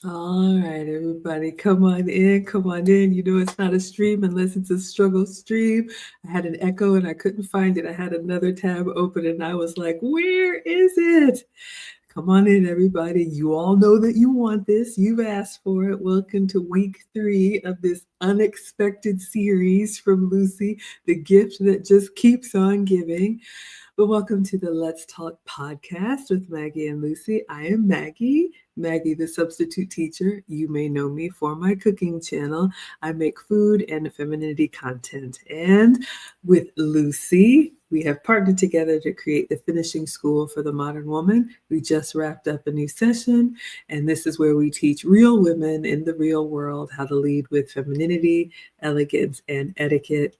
All right, everybody, come on in, come on in. You know it's not a stream unless it's a struggle stream. I had an echo and I couldn't find it. I had another tab open and I was like, where is it? Come on in, everybody. You all know that you want this. You've asked for it. Welcome to week 3 of this unexpected series from Lucy, the gift that just keeps on giving. But welcome to the Let's Talk podcast with Maggie and Lucy. I am Maggie, Maggie the substitute teacher. You may know me for my cooking channel. I make food and femininity content. And with Lucy, we have partnered together to create the finishing school for the modern woman. We just wrapped up a new session, and this is where we teach real women in the real world how to lead with femininity, elegance, and etiquette.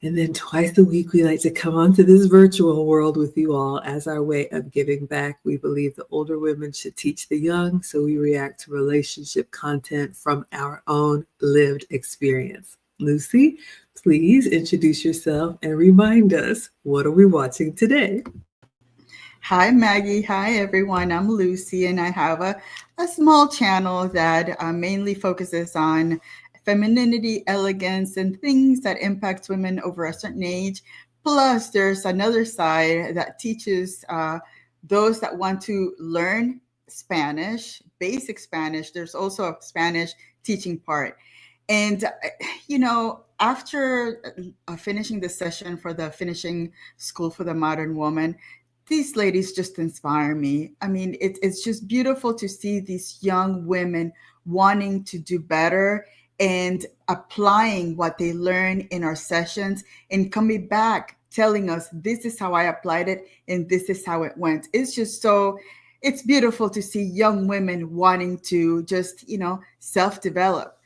And then twice a week, we like to come onto this virtual world with you all as our way of giving back. We believe the older women should teach the young, so we react to relationship content from our own lived experience. Lucy, please introduce yourself and remind us, what are we watching today? Hi, Maggie. Hi, everyone. I'm Lucy, and I have a small channel that mainly focuses on femininity, elegance, and things that impacts women over a certain age. Plus, there's another side that teaches those that want to learn Spanish, basic Spanish. There's also a Spanish teaching part. And, after finishing the session for the finishing school for the modern woman, these ladies just inspire me. I mean, it's just beautiful to see these young women wanting to do better and applying what they learn in our sessions and coming back telling us this is how I applied it and this is how it went. It's just so it's beautiful to see young women wanting to just, self develop.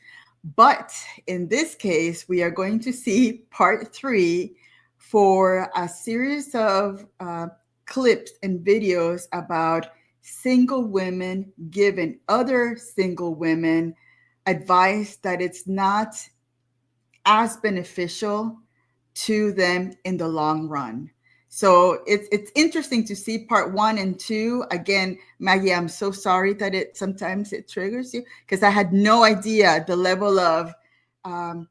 But in this case, we are going to see part 3 for a series of clips and videos about single women giving other single women advice that it's not as beneficial to them in the long run. So it's interesting to see part 1 and 2. Again, Maggie, I'm so sorry that it sometimes it triggers you because I had no idea the level of um,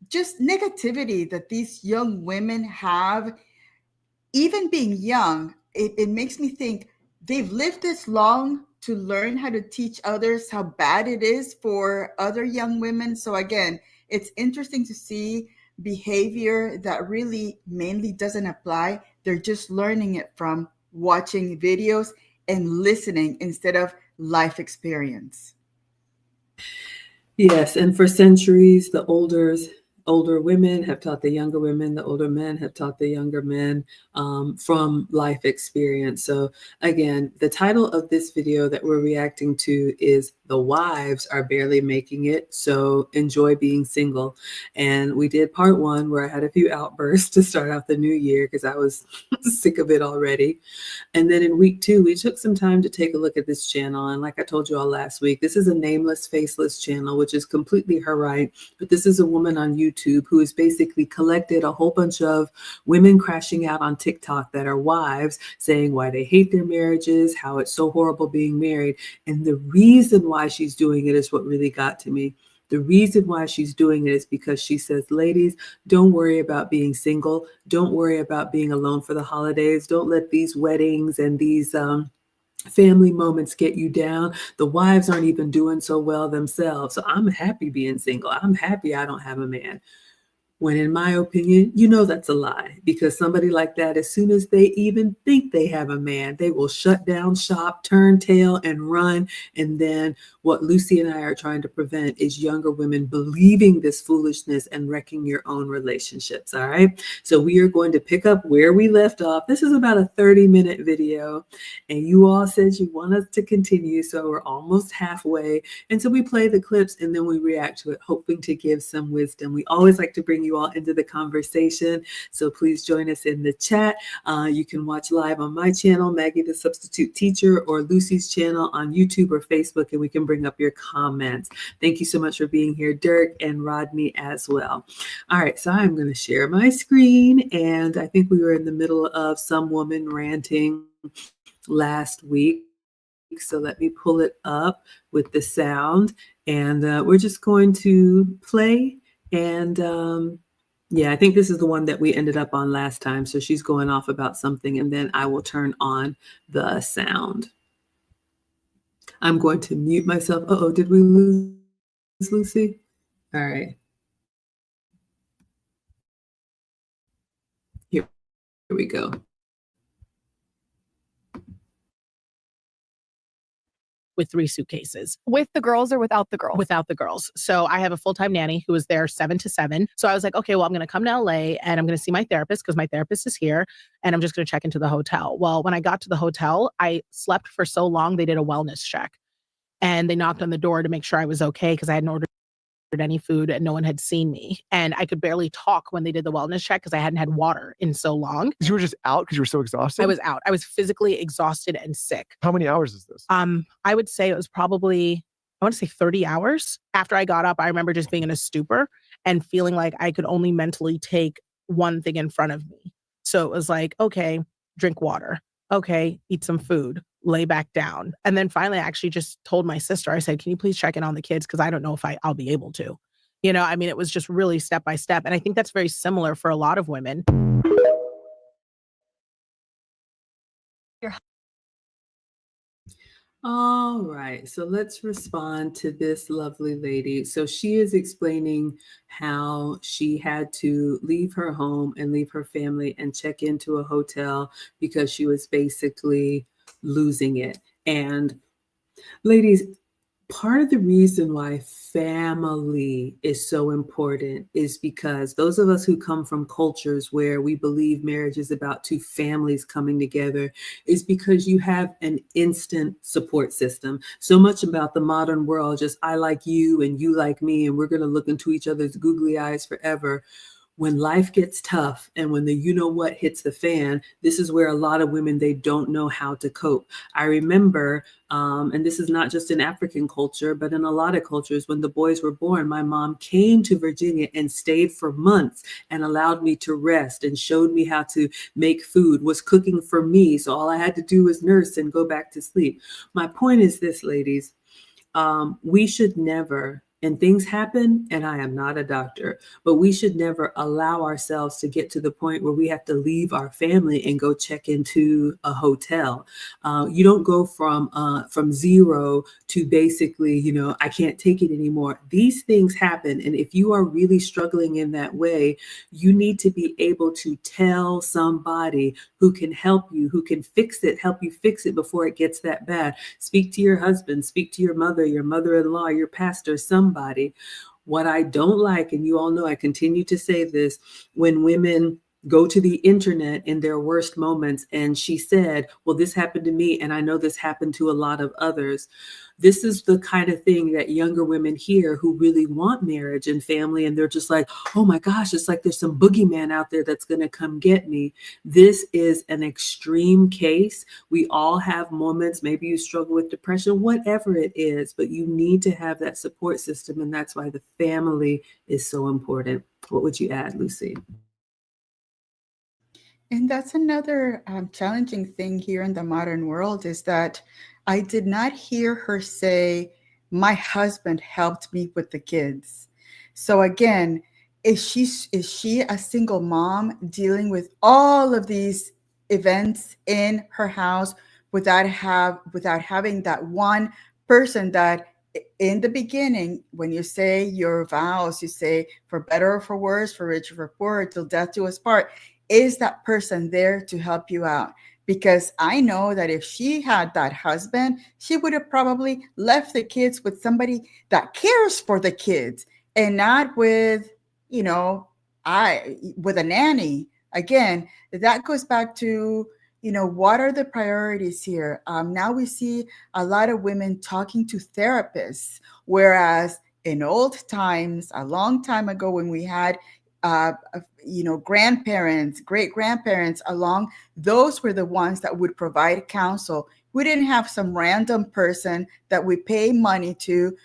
just negativity that these young women have. Even being young, it makes me think they've lived this long to learn how to teach others how bad it is for other young women. So again, it's interesting to see behavior that really mainly doesn't apply. They're just learning it from watching videos and listening instead of life experience. Yes, and for centuries, the older women have taught the younger women, the older men have taught the younger men from life experience. So again, the title of this video that we're reacting to is "The Wives Are Barely Making It, So Enjoy Being Single." And we did part 1 where I had a few outbursts to start out the new year because I was sick of it already. And then in week 2, we took some time to take a look at this channel. And like I told you all last week, this is a nameless, faceless channel, which is completely her right. But this is a woman on YouTube who has basically collected a whole bunch of women crashing out on TikTok that are wives, saying why they hate their marriages, how it's so horrible being married. And the reason why she's doing it is what really got to me. The reason why she's doing it is because she says, ladies, don't worry about being single. Don't worry about being alone for the holidays. Don't let these weddings and these family moments get you down. The wives aren't even doing so well themselves. So I'm happy being single. I'm happy I don't have a man. When in my opinion, you know that's a lie, because somebody like that, as soon as they even think they have a man, they will shut down shop, turn tail, and run. And then what Lucy and I are trying to prevent is younger women believing this foolishness and wrecking your own relationships. All right. So we are going to pick up where we left off. This is about a 30-minute video, and you all said you want us to continue. So we're almost halfway. And so we play the clips and then we react to it, hoping to give some wisdom. We always like to bring you all into the conversation. So please join us in the chat. You can watch live on my channel, Maggie the Substitute Teacher, or Lucy's channel on YouTube or Facebook, and we can bring up your comments. Thank you so much for being here, Dirk and Rodney as well. All right, so I'm going to share my screen, and I think we were in the middle of some woman ranting last week. So let me pull it up with the sound, and we're just going to play. And yeah, I think this is the one that we ended up on last time. So she's going off about something, and then I will turn on the sound. I'm going to mute myself. Uh-oh, did we lose Lucy? All right. Here we go. With 3 suitcases. With the girls or without the girls? Without the girls. So I have a full-time nanny who was there 7 to 7. So I was like, okay, well, I'm going to come to LA and I'm going to see my therapist because my therapist is here and I'm just going to check into the hotel. Well, when I got to the hotel, I slept for so long, they did a wellness check and they knocked on the door to make sure I was okay because I hadn't ordered any food and no one had seen me. And I could barely talk when they did the wellness check because I hadn't had water in so long. You were just out because you were so exhausted? I was out. I was physically exhausted and sick. How many hours is this? I would say it was probably, I want to say 30 hours. After I got up, I remember just being in a stupor and feeling like I could only mentally take one thing in front of me. So it was like, okay, drink water. Okay, eat some food, lay back down. And then finally, I actually just told my sister, I said, can you please check in on the kids? Because I don't know if I'll be able to. You know, I mean, it was just really step by step. And I think that's very similar for a lot of women. All right, so let's respond to this lovely lady. So she is explaining how she had to leave her home and leave her family and check into a hotel because she was basically losing it. And ladies, part of the reason why family is so important is because those of us who come from cultures where we believe marriage is about two families coming together is because you have an instant support system. So much about the modern world, just I like you and you like me, and we're going to look into each other's googly eyes forever. When life gets tough and when the you know what hits the fan, this is where a lot of women, they don't know how to cope. I remember, and this is not just in African culture, but in a lot of cultures, when the boys were born, my mom came to Virginia and stayed for months and allowed me to rest and showed me how to make food, was cooking for me. So all I had to do was nurse and go back to sleep. My point is this, ladies, we should never, and things happen, and I am not a doctor, but we should never allow ourselves to get to the point where we have to leave our family and go check into a hotel. You don't go from zero to basically, you know, I can't take it anymore. These things happen. And if you are really struggling in that way, you need to be able to tell somebody who can help you, who can fix it, help you fix it before it gets that bad. Speak to your husband, speak to your mother-in-law, your pastor, somebody. What I don't like, and you all know I continue to say this, when women go to the internet in their worst moments, and she said, well, this happened to me, and I know this happened to a lot of others. This is the kind of thing that younger women hear who really want marriage and family, and they're just like, oh my gosh, it's like there's some boogeyman out there that's going to come get me. This is an extreme case. We all have moments. Maybe you struggle with depression, whatever it is, but you need to have that support system, and that's why the family is so important. What would you add, Lucy? And that's another challenging thing here in the modern world is that I did not hear her say, my husband helped me with the kids. So again, is she a single mom dealing with all of these events in her house without having that one person that in the beginning, when you say your vows, you say for better or for worse, for richer or for poorer, till death do us part. Is that person there to help you out? Because I know that if she had that husband, she would have probably left the kids with somebody that cares for the kids and not with, with a nanny. Again, that goes back to, what are the priorities here? Now we see a lot of women talking to therapists, whereas in old times, a long time ago when we had grandparents, great grandparents along, those were the ones that would provide counsel. We didn't have some random person that we pay money to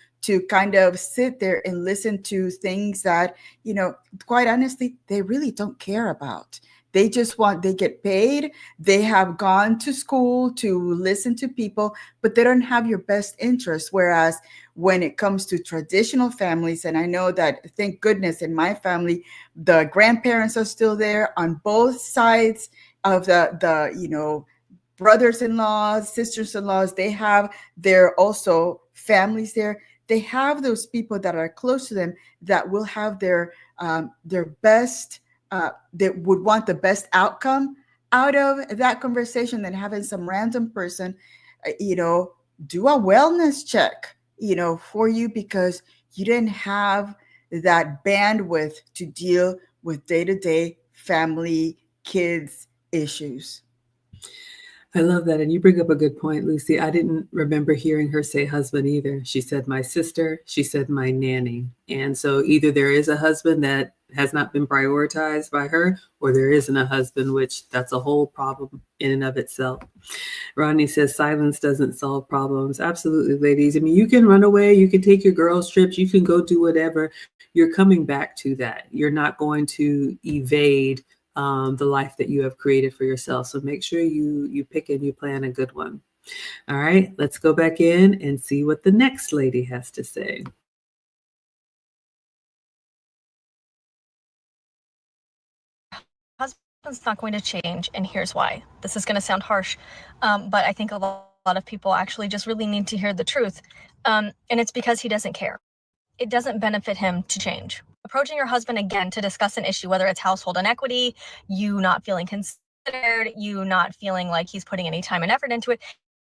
kind of sit there and listen to things that, quite honestly, they really don't care about. They just want, they get paid. They have gone to school to listen to people, but they don't have your best interest. Whereas when it comes to traditional families, and I know that, thank goodness, in my family, the grandparents are still there on both sides of the brothers-in-laws, sisters-in-laws. They have their also families there. They have those people that are close to them that will have their best, that would want the best outcome out of that conversation than having some random person, do a wellness check, for you, because you didn't have that bandwidth to deal with day-to-day family, kids issues. I love that. And you bring up a good point, Lucy. I didn't remember hearing her say husband either. She said my sister, she said my nanny. And so either there is a husband that has not been prioritized by her, or there isn't a husband, which that's a whole problem in and of itself. Rodney says silence doesn't solve problems. Absolutely, ladies. I mean, you can run away, you can take your girls' trips, you can go do whatever. You're coming back to that. You're not going to evade the life that you have created for yourself. So make sure you pick and you plan a good one. All right, let's go back in and see what the next lady has to say. Husband's not going to change, and here's why. This is going to sound harsh, but I think a lot of people actually just really need to hear the truth, and it's because he doesn't care. It doesn't benefit him to change. Approaching your husband again to discuss an issue, whether it's household inequity, you not feeling considered, you not feeling like he's putting any time and effort into it,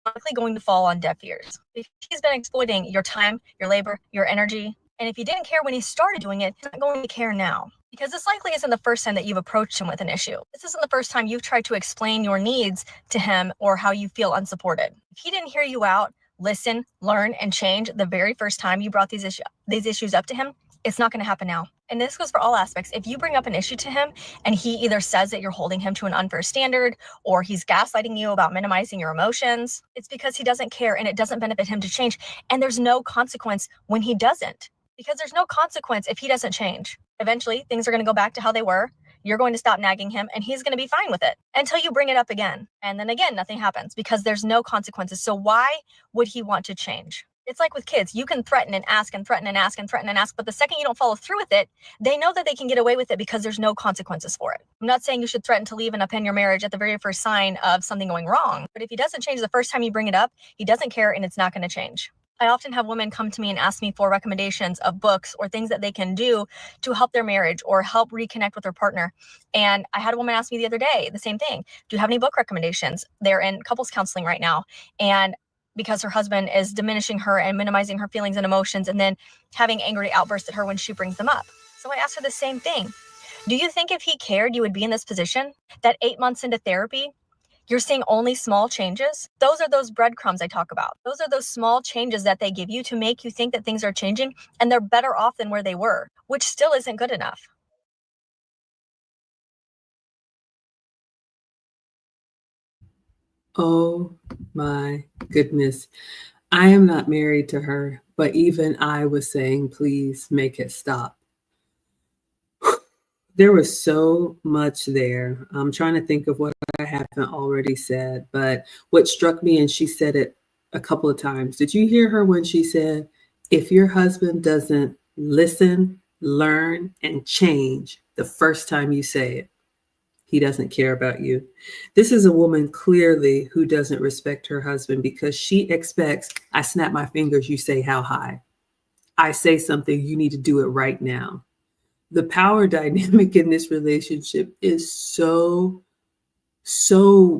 likely going to fall on deaf ears. If he's been exploiting your time, your labor, your energy, and if he didn't care when he started doing it, he's not going to care now. Because this likely isn't the first time that you've approached him with an issue. This isn't the first time you've tried to explain your needs to him or how you feel unsupported. If he didn't hear you out, listen, learn, and change the very first time you brought these issues up to him, it's not going to happen now. And this goes for all aspects. If you bring up an issue to him and he either says that you're holding him to an unfair standard or he's gaslighting you about minimizing your emotions, it's because he doesn't care and it doesn't benefit him to change. And there's no consequence when he doesn't, because there's no consequence if he doesn't change. Eventually, things are going to go back to how they were. You're going to stop nagging him and he's going to be fine with it until you bring it up again. And then again, nothing happens because there's no consequences. So why would he want to change? It's like with kids. You can threaten and ask and threaten and ask and threaten and ask, but the second you don't follow through with it, they know that they can get away with it because there's no consequences for it. I'm not saying you should threaten to leave and upend your marriage at the very first sign of something going wrong, but if he doesn't change the first time you bring it up, he doesn't care and it's not going to change. I often have women come to me and ask me for recommendations of books or things that they can do to help their marriage or help reconnect with their partner. And I had a woman ask me the other day, the same thing. Do you have any book recommendations? They're in couples counseling right now. And because her husband is diminishing her and minimizing her feelings and emotions and then having angry outbursts at her when she brings them up. So I asked her the same thing. Do you think if he cared, you would be in this position? That 8 months into therapy, you're seeing only small changes? Those are those breadcrumbs I talk about. Those are those small changes that they give you to make you think that things are changing and they're better off than where they were, which still isn't good enough. Oh my goodness. I am not married to her, but even I was saying, please make it stop. There was so much there. I'm trying to think of what I haven't already said, but what struck me, and she said it a couple of times. Did you hear her when she said, if your husband doesn't listen, learn, and change the first time you say it, he doesn't care about you? This is a woman clearly who doesn't respect her husband because she expects, I snap my fingers, you say how high. I say something, you need to do it right now. The power dynamic in this relationship is so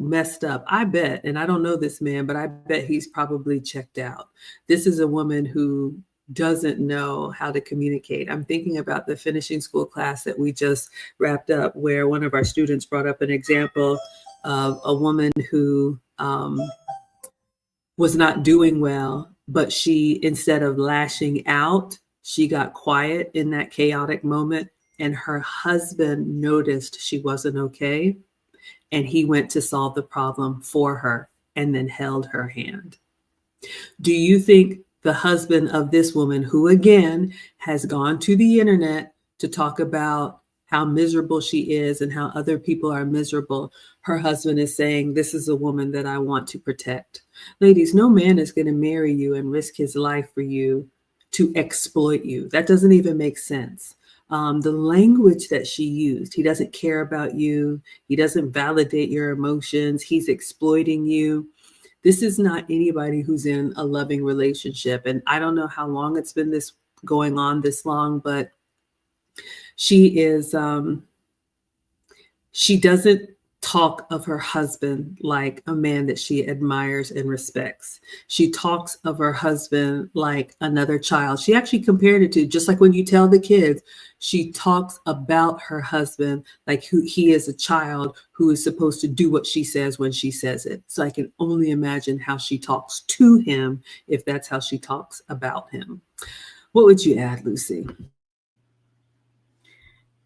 messed up. I bet, and I don't know this man, but I bet he's probably checked out. This is a woman who doesn't know how to communicate. I'm thinking about the finishing school class that we just wrapped up, where one of our students brought up an example of a woman who was not doing well, but she, instead of lashing out, she got quiet in that chaotic moment, and her husband noticed she wasn't okay, and he went to solve the problem for her and then held her hand. Do you think the husband of this woman, who again has gone to the internet to talk about how miserable she is and how other people are miserable, her husband is saying, this is a woman that I want to protect. Ladies, no man is going to marry you and risk his life for you to exploit you. That doesn't even make sense. The language that she used, he doesn't care about you. He doesn't validate your emotions. He's exploiting you. This is not anybody who's in a loving relationship. And I don't know how long it's been this going on this long, but she is, she doesn't talk of her husband like a man that she admires and respects. She talks of her husband like another child. She actually compared it to, just like when you tell the kids, she talks about her husband like he is a child who is supposed to do what she says when she says it. So I can only imagine how she talks to him if that's how she talks about him. What would you add, Lucy?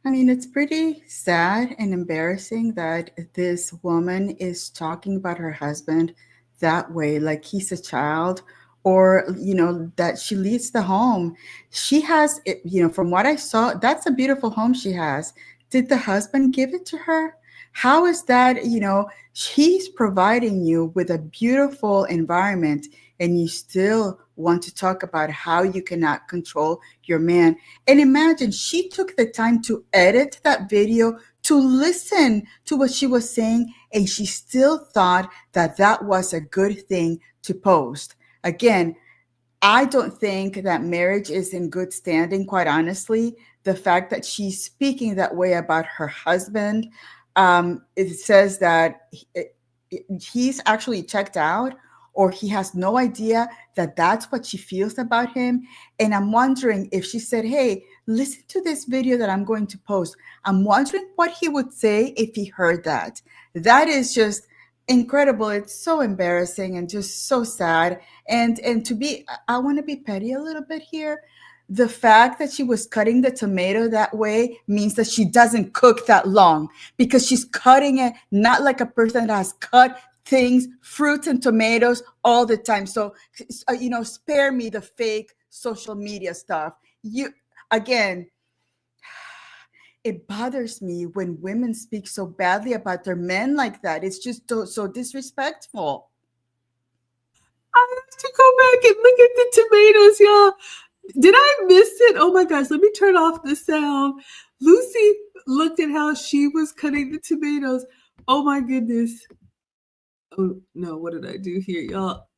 I mean, it's pretty sad and embarrassing that this woman is talking about her husband that way, like he's a child, or, that she leads the home. She has, from what I saw, that's a beautiful home she has. Did the husband give it to her? How is that, he's providing you with a beautiful environment and you still want to talk about how you cannot control your man. And imagine she took the time to edit that video, to listen to what she was saying, and she still thought that that was a good thing to post. Again, I don't think that marriage is in good standing, quite honestly. The fact that she's speaking that way about her husband, it says that he's actually checked out, or he has no idea that that's what she feels about him. And I'm wondering if she said, hey, listen to this video that I'm going to post. I'm wondering what he would say if he heard that. That is just incredible. It's so embarrassing and just so sad. And I want to be petty a little bit here. The fact that she was cutting the tomato that way means that she doesn't cook that long, because she's cutting it not like a person that has cut things, fruits and tomatoes all the time. So, spare me the fake social media stuff. Again, it bothers me when women speak so badly about their men like that. It's just so disrespectful. I have to go back and look at the tomatoes, y'all. Did I miss it? Oh my gosh, let me turn off the sound. Lucy looked at how she was cutting the tomatoes. Oh my goodness. Oh no, what did I do here, y'all?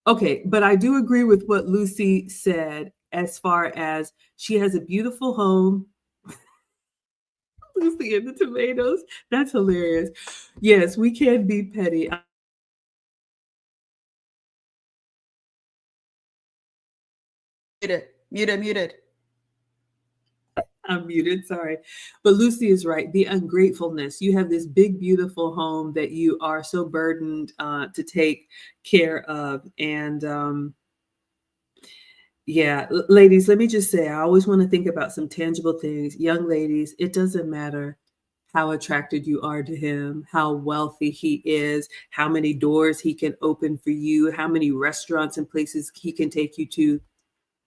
Okay, but I do agree with what Lucy said as far as she has a beautiful home. Lucy and the tomatoes. That's hilarious. Yes, we can be petty. Muted. I'm muted, sorry. But Lucy is right. The ungratefulness. You have this big, beautiful home that you are so burdened to take care of. And yeah, ladies, let me just say, I always want to think about some tangible things. Young ladies, it doesn't matter how attracted you are to him, how wealthy he is, how many doors he can open for you, how many restaurants and places he can take you to.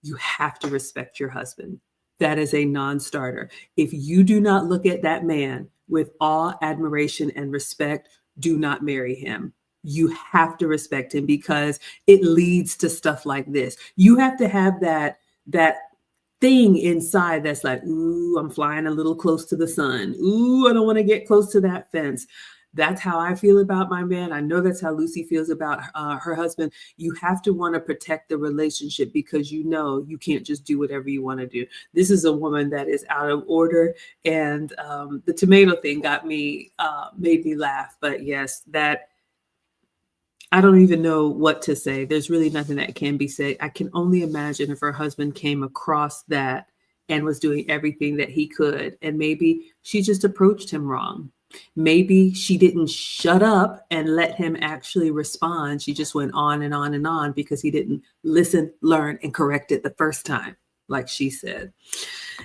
You have to respect your husband. That is a non-starter. If you do not look at that man with awe, admiration, and respect, do not marry him. You have to respect him, because it leads to stuff like this. You have to have that thing inside that's like, ooh, I'm flying a little close to the sun. Ooh, I don't want to get close to that fence. That's how I feel about my man. I know that's how Lucy feels about her husband. You have to want to protect the relationship, because you know you can't just do whatever you want to do. This is a woman that is out of order. And the tomato thing made me laugh. But yes, that I don't even know what to say. There's really nothing that can be said. I can only imagine if her husband came across that and was doing everything that he could. And maybe she just approached him wrong. Maybe she didn't shut up and let him actually respond. She just went on and on and on because he didn't listen, learn, and correct it the first time, like she said.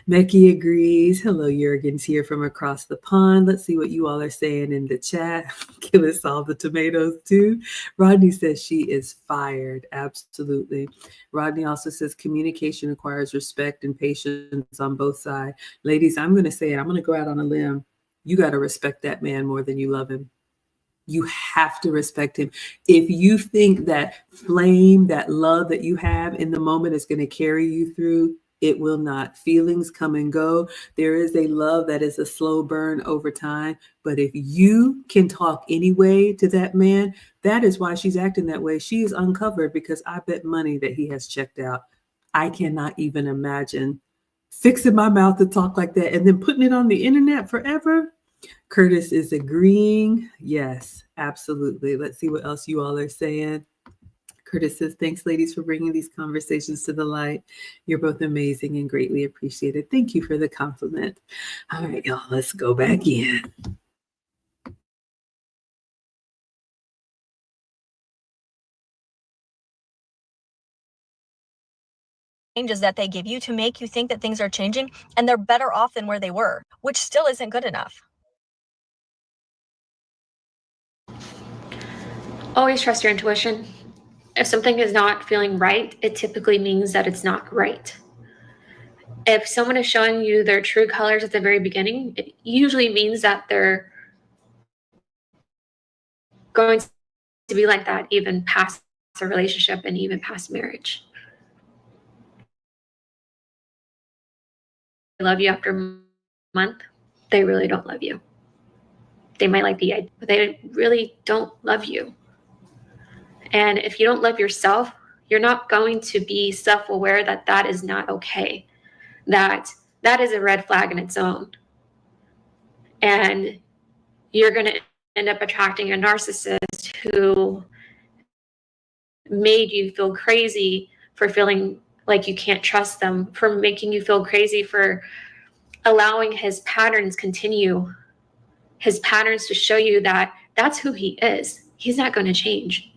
Becky agrees. Hello, Jurgen's here from across the pond. Let's see what you all are saying in the chat. Can it solve the tomatoes too? Rodney says she is fired. Absolutely. Rodney also says communication requires respect and patience on both sides. Ladies, I'm going to say it. I'm going to go out on a limb. You got to respect that man more than you love him. You have to respect him. If you think that flame, that love that you have in the moment is going to carry you through, it will not. Feelings come and go. There is a love that is a slow burn over time. But if you can talk anyway to that man, that is why she's acting that way. She is uncovered because I bet money that he has checked out. I cannot even imagine fixing my mouth to talk like that and then putting it on the internet forever. Curtis is agreeing. Yes, absolutely. Let's see what else you all are saying. Curtis says, thanks, ladies, for bringing these conversations to the light. You're both amazing and greatly appreciated. Thank you for the compliment. All right, y'all, let's go back in. Changes that they give you to make you think that things are changing and they're better off than where they were, which still isn't good enough. Always trust your intuition. If something is not feeling right, it typically means that it's not right. If someone is showing you their true colors at the very beginning, it usually means that they're going to be like that even past a relationship and even past marriage. They love you after a month, they really don't love you. They might like the idea, but they really don't love you. And if you don't love yourself, you're not going to be self-aware that that is not okay, that is a red flag in its own. And you're going to end up attracting a narcissist who made you feel crazy for feeling like you can't trust them, for making you feel crazy for allowing his patterns continue, his patterns to show you that that's who he is. He's not going to change.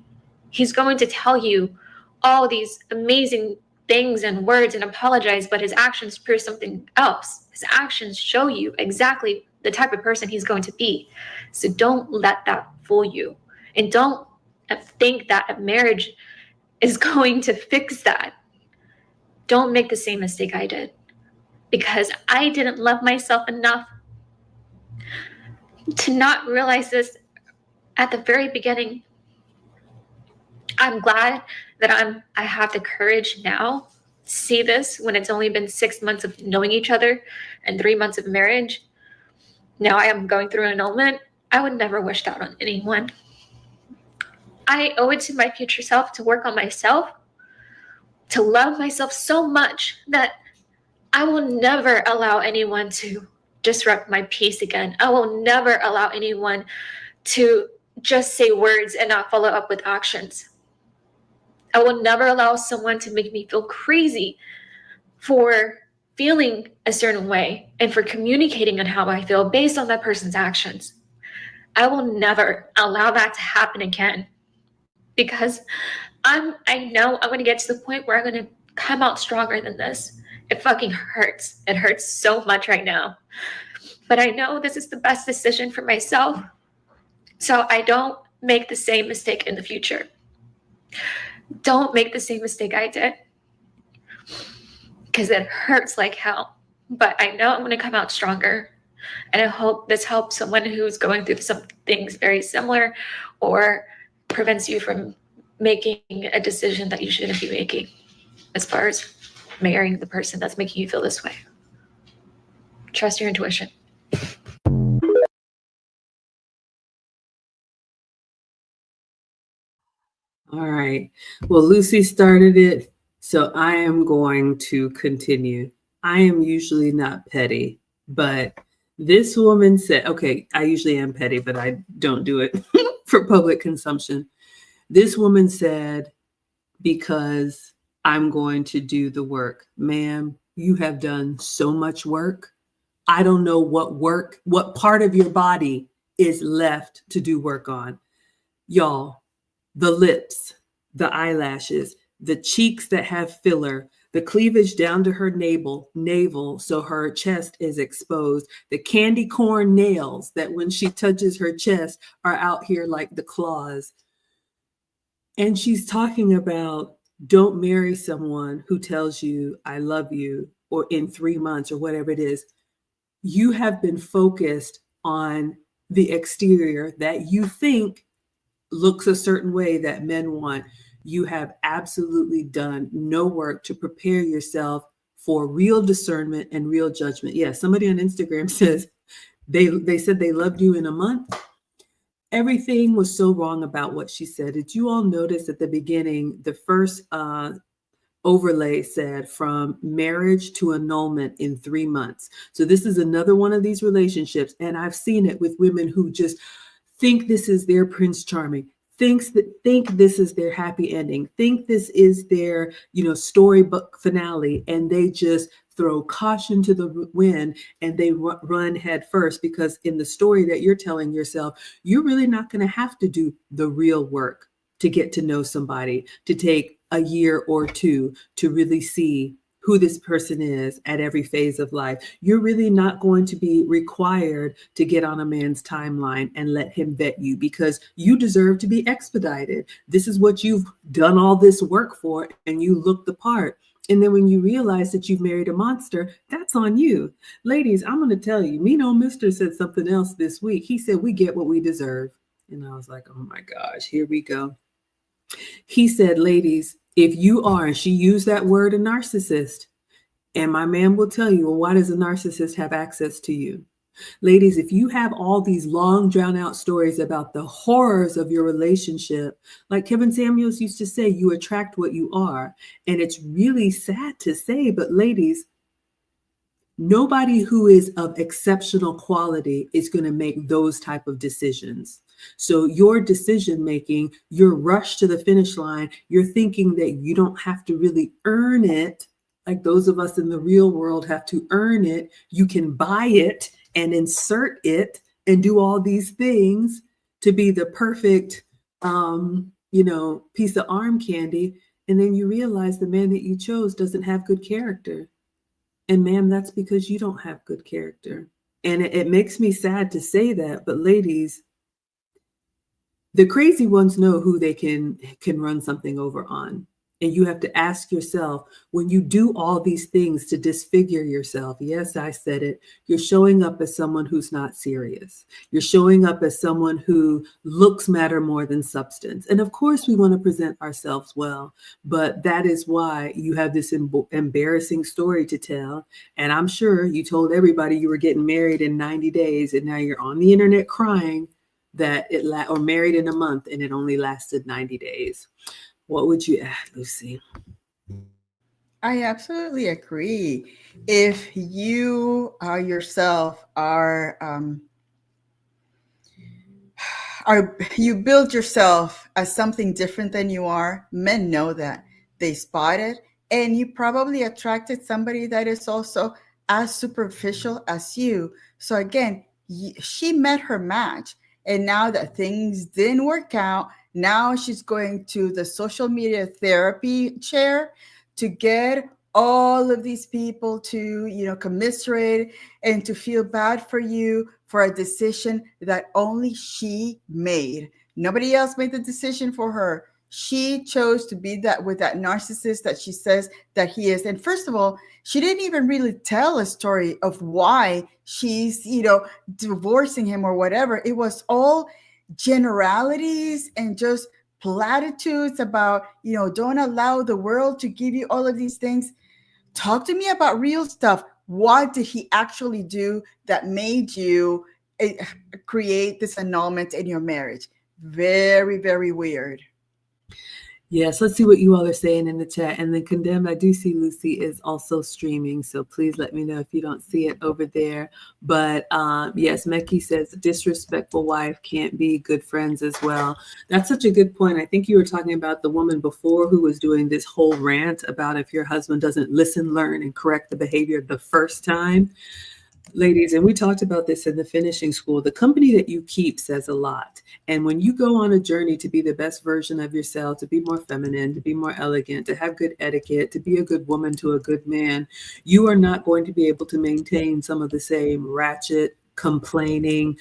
He's going to tell you all these amazing things and words and apologize, but his actions prove something else. His actions show you exactly the type of person he's going to be. So don't let that fool you. And don't think that a marriage is going to fix that. Don't make the same mistake I did, because I didn't love myself enough to not realize this at the very beginning. I'm glad that I have the courage now to see this when it's only been 6 months of knowing each other and 3 months of marriage. Now I am going through an annulment. I would never wish that on anyone. I owe it to my future self to work on myself, to love myself so much that I will never allow anyone to disrupt my peace again. I will never allow anyone to just say words and not follow up with actions. I will never allow someone to make me feel crazy for feeling a certain way and for communicating on how I feel based on that person's actions. I will never allow that to happen again, because I know I'm going to get to the point where I'm going to come out stronger than this. It fucking hurts. It hurts so much right now. But I know this is the best decision for myself, so I don't make the same mistake in the future. Don't make the same mistake I did, because it hurts like hell. But I know I'm going to come out stronger. And I hope this helps someone who's going through some things very similar, or prevents you from making a decision that you shouldn't be making as far as marrying the person that's making you feel this way. Trust your intuition. All right. Well, Lucy started it, so I am going to continue. I am usually not petty, but this woman said, okay, I usually am petty, but I don't do it for public consumption. This woman said, because I'm going to do the work. Ma'am, you have done so much work. I don't know what part of your body is left to do work on. Y'all, the lips, the eyelashes, the cheeks that have filler, The cleavage down to her navel, so her chest is exposed. The candy corn nails that when she touches her chest are out here like the claws. And she's talking about, don't marry someone who tells you, I love you, or in 3 months, or whatever it is. You have been focused on the exterior that you think looks a certain way that men want. You have absolutely done no work to prepare yourself for real discernment and real judgment. Yeah, somebody on Instagram says they said they loved you in a month. Everything was so wrong about what she said. Did you all notice at the beginning, the first overlay said from marriage to annulment in 3 months? So this is another one of these relationships. And I've seen it with women who just think this is their Prince Charming, think this is their happy ending, think this is their, storybook finale, and they just throw caution to the wind and they run head first, because in the story that you're telling yourself, you're really not going to have to do the real work to get to know somebody, to take a year or two to really see who this person is at every phase of life. You're really not going to be required to get on a man's timeline and let him vet you, because you deserve to be expedited. This is what you've done all this work for, and you look the part. And then when you realize that you've married a monster, that's on you. Ladies, I'm going to tell you, Mr. said something else this week. He said, we get what we deserve. And I was like, oh my gosh, here we go. He said, ladies, if you are, and she used that word, a narcissist, and my man will tell you, well, why does a narcissist have access to you? Ladies, if you have all these long drawn out stories about the horrors of your relationship, like Kevin Samuels used to say, you attract what you are. And it's really sad to say, but ladies, nobody who is of exceptional quality is going to make those type of decisions. So your decision making, your rush to the finish line, you're thinking that you don't have to really earn it, like those of us in the real world have to earn it. You can buy it and insert it and do all these things to be the perfect, piece of arm candy. And then you realize the man that you chose doesn't have good character. And ma'am, that's because you don't have good character. And it makes me sad to say that, but ladies, the crazy ones know who they can run something over on. And you have to ask yourself, when you do all these things to disfigure yourself, yes, I said it, you're showing up as someone who's not serious. You're showing up as someone who looks matter more than substance. And of course, we want to present ourselves well, but that is why you have this embarrassing story to tell. And I'm sure you told everybody you were getting married in 90 days, and now you're on the internet crying that or married in a month and it only lasted 90 days. What would you add, Lucy? I absolutely agree. If you yourself are you build yourself as something different than you are, men know that. They spot it, and you probably attracted somebody that is also as superficial as you. So again, she met her match, and now that things didn't work out, now she's going to the social media therapy chair to get all of these people to, commiserate and to feel bad for you for a decision that only she made. Nobody else made the decision for her. She chose to be that with that narcissist that she says that he is. And first of all, she didn't even really tell a story of why she's, divorcing him or whatever. It was all generalities and just platitudes about, don't allow the world to give you all of these things. Talk to me about real stuff. What did he actually do that made you create this annulment in your marriage? Very, very weird. Yes, let's see what you all are saying in the chat. And then Condemned, I do see Lucy is also streaming, so please let me know if you don't see it over there. But yes, Meki says disrespectful wife can't be good friends as well. That's such a good point. I think you were talking about the woman before who was doing this whole rant about if your husband doesn't listen, learn, and correct the behavior the first time. Ladies, and we talked about this in the finishing school, the company that you keep says a lot. And when you go on a journey to be the best version of yourself, to be more feminine, to be more elegant, to have good etiquette, to be a good woman to a good man, you are not going to be able to maintain some of the same ratchet, complaining,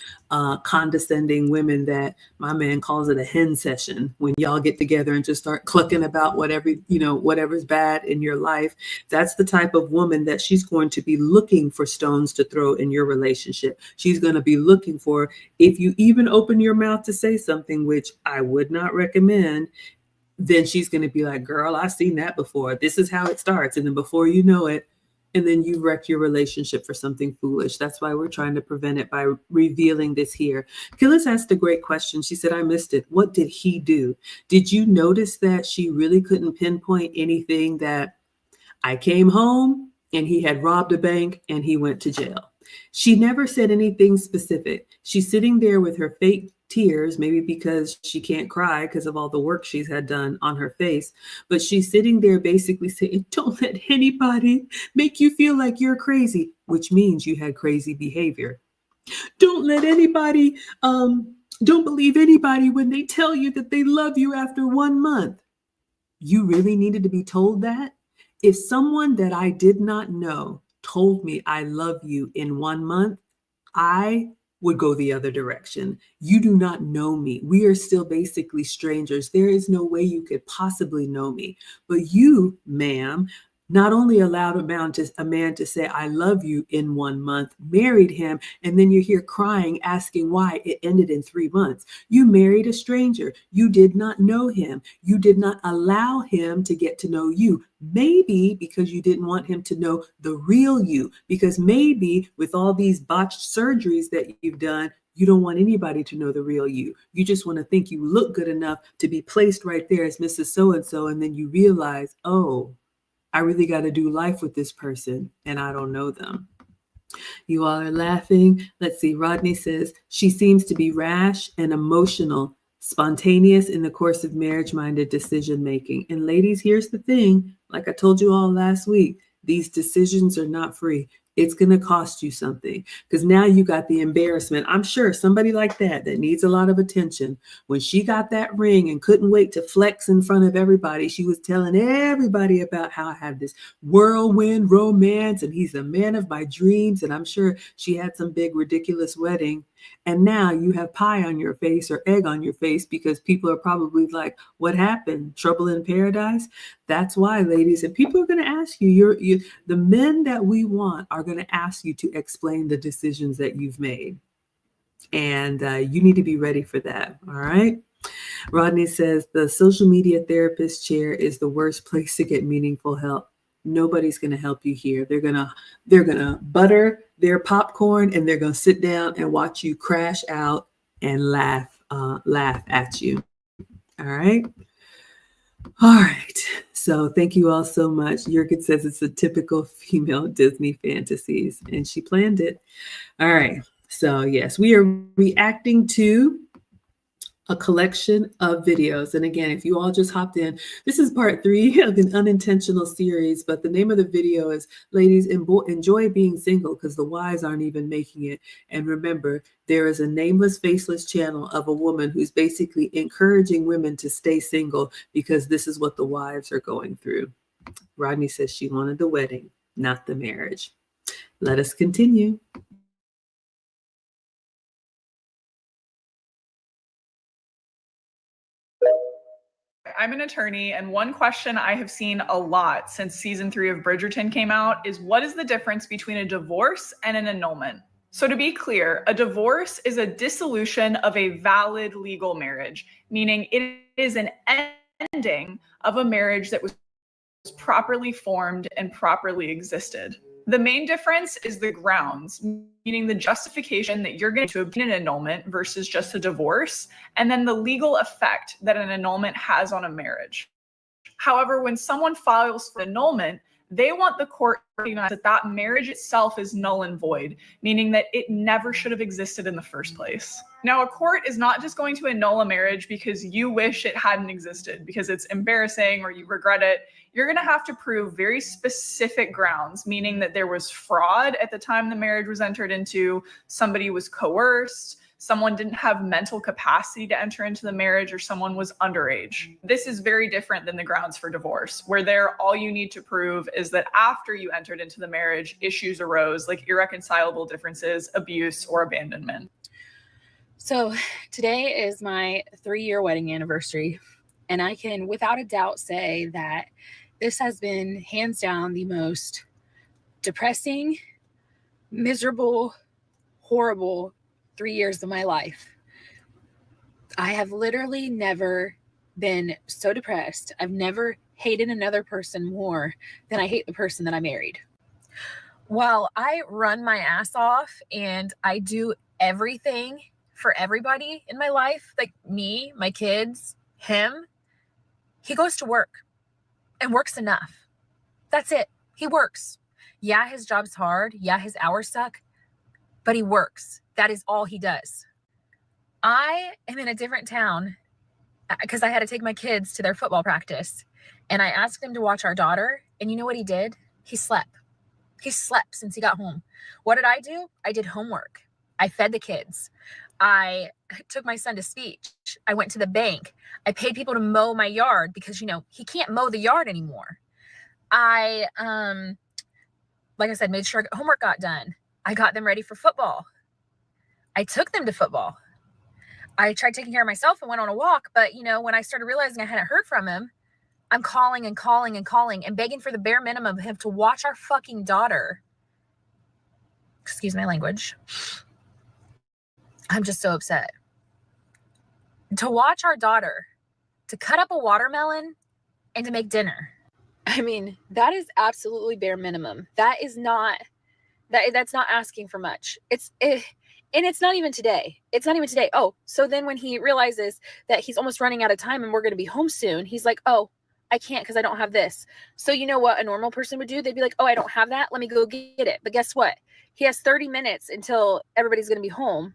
condescending women that my man calls it a hen session, when y'all get together and just start clucking about whatever's bad in your life. That's the type of woman that she's going to be looking for stones to throw in your relationship. She's going to be looking for, if you even open your mouth to say something, which I would not recommend, then she's going to be like, girl, I've seen that before. This is how it starts. And then before you know it, and then you wreck your relationship for something foolish. That's why we're trying to prevent it by revealing this here. Phyllis asked a great question. She said, I missed it. What did he do? Did you notice that she really couldn't pinpoint anything? That I came home and he had robbed a bank and he went to jail. She never said anything specific. She's sitting there with her fake tears, maybe because she can't cry because of all the work she's had done on her face. But she's sitting there basically saying, don't let anybody make you feel like you're crazy, which means you had crazy behavior. Don't let anybody, don't believe anybody when they tell you that they love you after 1 month. You really needed to be told that? If someone that I did not know told me I love you in 1 month, I would go the other direction. You do not know me. We are still basically strangers. There is no way you could possibly know me. But you, ma'am, not only allowed a man to say, I love you in 1 month, married him, and then you're here crying, asking why it ended in 3 months. You married a stranger. You did not know him. You did not allow him to get to know you. Maybe because you didn't want him to know the real you, because maybe with all these botched surgeries that you've done, you don't want anybody to know the real you. You just want to think you look good enough to be placed right there as Mrs. So-and-so, and then you realize, oh, I really got to do life with this person and I don't know them. You all are laughing. Let's see. Rodney says, she seems to be rash and emotional, spontaneous in the course of marriage-minded decision-making. And ladies, here's the thing. Like I told you all last week, these decisions are not free. It's going to cost you something, because now you got the embarrassment. I'm sure somebody like that needs a lot of attention. When she got that ring and couldn't wait to flex in front of everybody, she was telling everybody about how I have this whirlwind romance and he's the man of my dreams. And I'm sure she had some big ridiculous wedding. And now you have pie on your face or egg on your face, because people are probably like, what happened? Trouble in paradise? That's why, ladies. And people are going to ask you, the men that we want are going to ask you to explain the decisions that you've made. And you need to be ready for that. All right. Rodney says the social media therapist chair is the worst place to get meaningful help. Nobody's going to help you here. They're going to butter their popcorn and they're going to sit down and watch you crash out and laugh at you. All right. All right. So thank you all so much. Jurgen says it's a typical female Disney fantasies, and she planned it. All right. So yes, we are reacting to a collection of videos. And again, if you all just hopped in, this is part 3 of an unintentional series, but the name of the video is Ladies Enjoy Being Single, because the wives aren't even making it. And remember, there is a nameless, faceless channel of a woman who's basically encouraging women to stay single because this is what the wives are going through. Rodney says she wanted the wedding, not the marriage. Let us continue. I'm an attorney, and one question I have seen a lot since season 3 of Bridgerton came out is, what is the difference between a divorce and an annulment? So to be clear, a divorce is a dissolution of a valid legal marriage, meaning it is an ending of a marriage that was properly formed and properly existed. The main difference is the grounds, meaning the justification that you're going to obtain an annulment versus just a divorce, and then the legal effect that an annulment has on a marriage. However, when someone files for annulment, They want the court to recognize that that marriage itself is null and void, meaning that it never should have existed in the first place. Now, a court is not just going to annul a marriage because you wish it hadn't existed, because it's embarrassing or you regret it. You're going to have to prove very specific grounds, meaning that there was fraud at the time the marriage was entered into, somebody was coerced, someone didn't have mental capacity to enter into the marriage, or someone was underage. This is very different than the grounds for divorce, where there all you need to prove is that after you entered into the marriage, issues arose like irreconcilable differences, abuse, or abandonment. So today is my 3-year wedding anniversary, and I can without a doubt say that this has been hands down the most depressing, miserable, horrible 3 years of my life. I have literally never been so depressed. I've never hated another person more than I hate the person that I married. While I run my ass off and I do everything for everybody in my life, like me, my kids, him, he goes to work and works enough. That's it. He works. Yeah, his job's hard. Yeah, his hours suck, but he works. That is all he does. I am in a different town because I had to take my kids to their football practice, and I asked him to watch our daughter, and you know what he did? He slept. He slept since he got home. What did I do? I did homework. I fed the kids. I took my son to speech. I went to the bank. I paid people to mow my yard because, he can't mow the yard anymore. I, like I said, made sure homework got done. I got them ready for football. I took them to football. I tried taking care of myself and went on a walk. But, when I started realizing I hadn't heard from him, I'm calling and calling and calling and begging for the bare minimum of him to watch our fucking daughter. Excuse my language. I'm just so upset. To watch our daughter, to cut up a watermelon and to make dinner. I mean, that is absolutely bare minimum. That's not asking for much. And it's not even today. It's not even today. Oh, so then when he realizes that he's almost running out of time and we're going to be home soon, he's like, oh, I can't because I don't have this. So you know what a normal person would do? They'd be like, oh, I don't have that. Let me go get it. But guess what? He has 30 minutes until everybody's going to be home.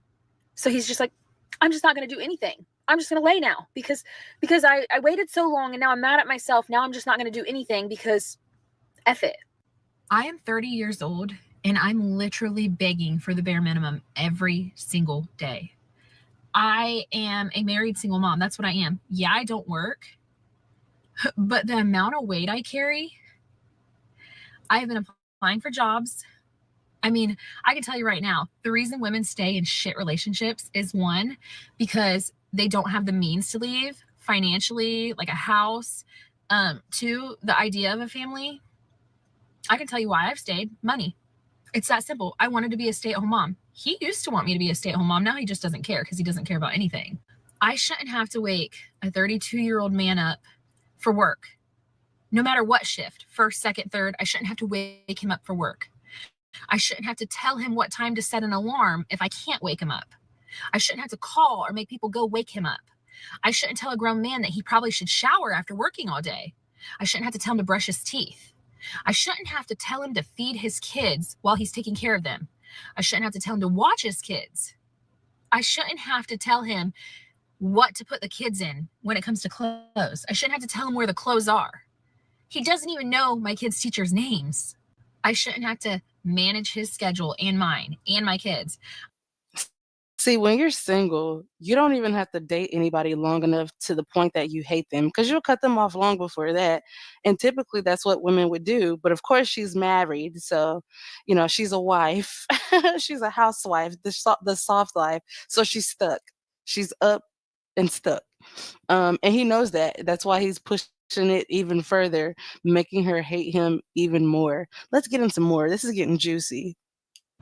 So he's just like, I'm just not going to do anything. I'm just going to lay now because I waited so long and now I'm mad at myself. Now I'm just not going to do anything because F it. I am 30 years old and I'm literally begging for the bare minimum every single day. I am a married single mom. That's what I am. Yeah, I don't work, but the amount of weight I carry, I have been applying for jobs. I mean, I can tell you right now, the reason women stay in shit relationships is 1, because they don't have the means to leave financially, like a house. 2, the idea of a family. I can tell you why I've stayed. Money. It's that simple. I wanted to be a stay-at-home mom. He used to want me to be a stay-at-home mom. Now he just doesn't care because he doesn't care about anything. I shouldn't have to wake a 32-year-old man up for work. No matter what shift, first, second, third, I shouldn't have to wake him up for work. I shouldn't have to tell him what time to set an alarm if I can't wake him up. I shouldn't have to call or make people go wake him up. I shouldn't tell a grown man that he probably should shower after working all day. I shouldn't have to tell him to brush his teeth. I shouldn't have to tell him to feed his kids while he's taking care of them. I shouldn't have to tell him to watch his kids. I shouldn't have to tell him what to put the kids in when it comes to clothes. I shouldn't have to tell him where the clothes are. He doesn't even know my kids' teachers' names. I shouldn't have to manage his schedule and mine and my kids. See, when you're single, you don't even have to date anybody long enough to the point that you hate them because you'll cut them off long before that. And typically that's what women would do. But of course, she's married. So, she's a wife. She's a housewife, the soft life. So she's stuck. She's up and stuck. And he knows that. That's why he's pushing it even further, making her hate him even more. Let's get into more. This is getting juicy.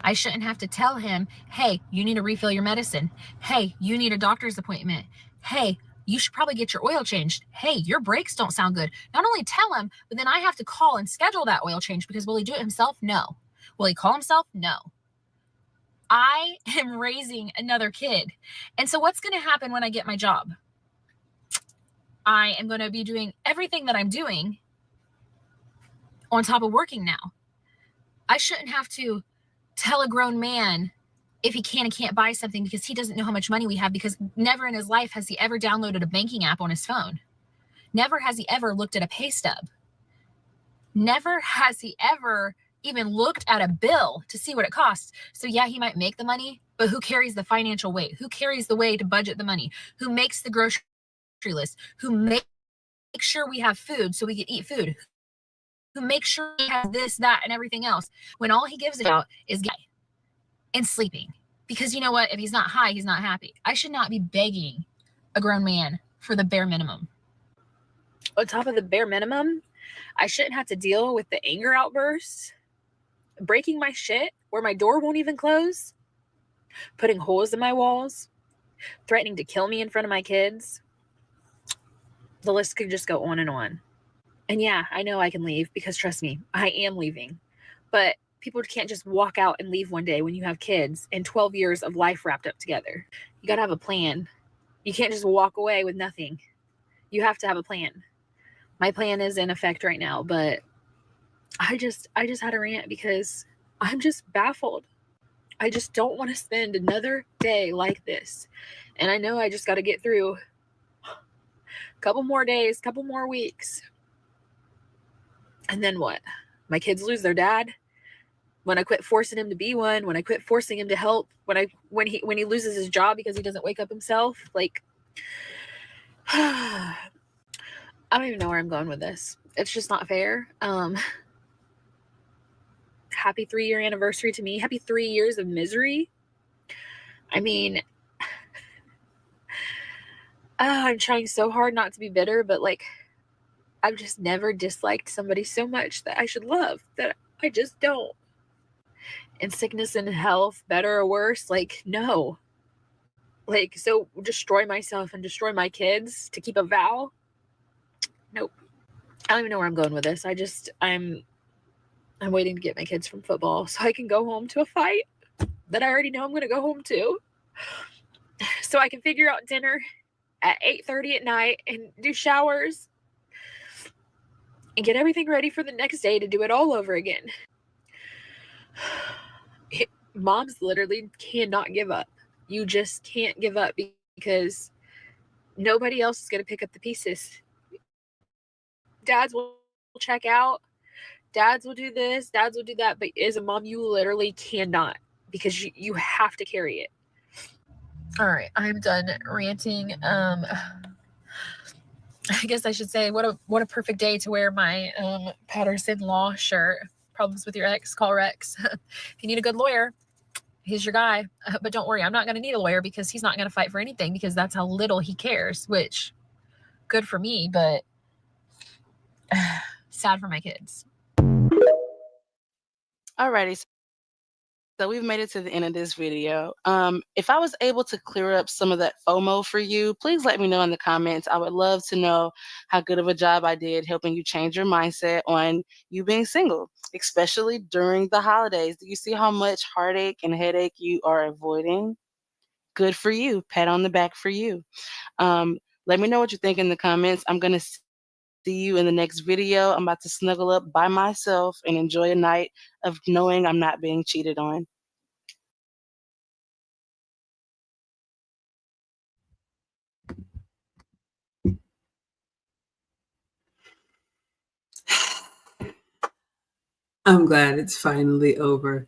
I shouldn't have to tell him, hey, you need to refill your medicine. Hey, you need a doctor's appointment. Hey, you should probably get your oil changed. Hey, your brakes don't sound good. Not only tell him, but then I have to call and schedule that oil change because will he do it himself? No. Will he call himself? No. I am raising another kid. And so what's going to happen when I get my job? I am going to be doing everything that I'm doing on top of working now. I shouldn't have to tell a grown man if he can and can't buy something because he doesn't know how much money we have, because never in his life has he ever downloaded a banking app on his phone. Never has he ever looked at a pay stub. Never has he ever even looked at a bill to see what it costs. So yeah, he might make the money, but who carries the financial weight? Who carries the way to budget the money? Who makes the grocery list? Who makes sure we have food so we can eat food? Who makes sure he has this, that, and everything else, when all he gives about is getting and sleeping? Because you know what? If he's not high, he's not happy. I should not be begging a grown man for the bare minimum. On top of the bare minimum, I shouldn't have to deal with the anger outbursts, breaking my shit where my door won't even close, putting holes in my walls, threatening to kill me in front of my kids. The list could just go on and on. And yeah, I know I can leave, because trust me, I am leaving. But people can't just walk out and leave one day when you have kids and 12 years of life wrapped up together. You got to have a plan. You can't just walk away with nothing. You have to have a plan. My plan is in effect right now, but I just had a rant because I'm just baffled. I just don't want to spend another day like this. And I know I just got to get through a couple more days, couple more weeks. And then what? My kids lose their dad? When I quit forcing him to be one, when I quit forcing him to help, when he loses his job because he doesn't wake up himself, like I don't even know where I'm going with this. It's just not fair. Happy 3-year anniversary to me. Happy 3 years of misery. I mean, I'm trying so hard not to be bitter, but like, I've just never disliked somebody so much that I should love, that I just don't. In sickness and health, better or worse, like, no. Like, so destroy myself and destroy my kids to keep a vow? Nope. I don't even know where I'm going with this. I'm waiting to get my kids from football so I can go home to a fight that I already know I'm going to go home to, so I can figure out dinner at 8:30 at night and do showers and get everything ready for the next day to do it all over again. Moms literally cannot give up. You just can't give up, because nobody else is going to pick up the pieces. Dads will check out. Dads will do this. Dads will do that. But as a mom, you literally cannot, because you have to carry it. All right. I'm done ranting. I guess I should say, what a perfect day to wear my Patterson Law shirt. Problems with your ex, call Rex. If you need a good lawyer, he's your guy. But don't worry, I'm not going to need a lawyer, because he's not going to fight for anything, because that's how little he cares, which good for me, but sad for my kids. Alrighty, so we've made it to the end of this video. If I was able to clear up some of that FOMO for you, please let me know in the comments. I would love to know how good of a job I did helping you change your mindset on you being single, especially during the holidays. Do you see how much heartache and headache you are avoiding? Good for you. Pat on the back for you. Let me know what you think in the comments. I'm going to see you in the next video. I'm about to snuggle up by myself and enjoy a night of knowing I'm not being cheated on. I'm glad it's finally over.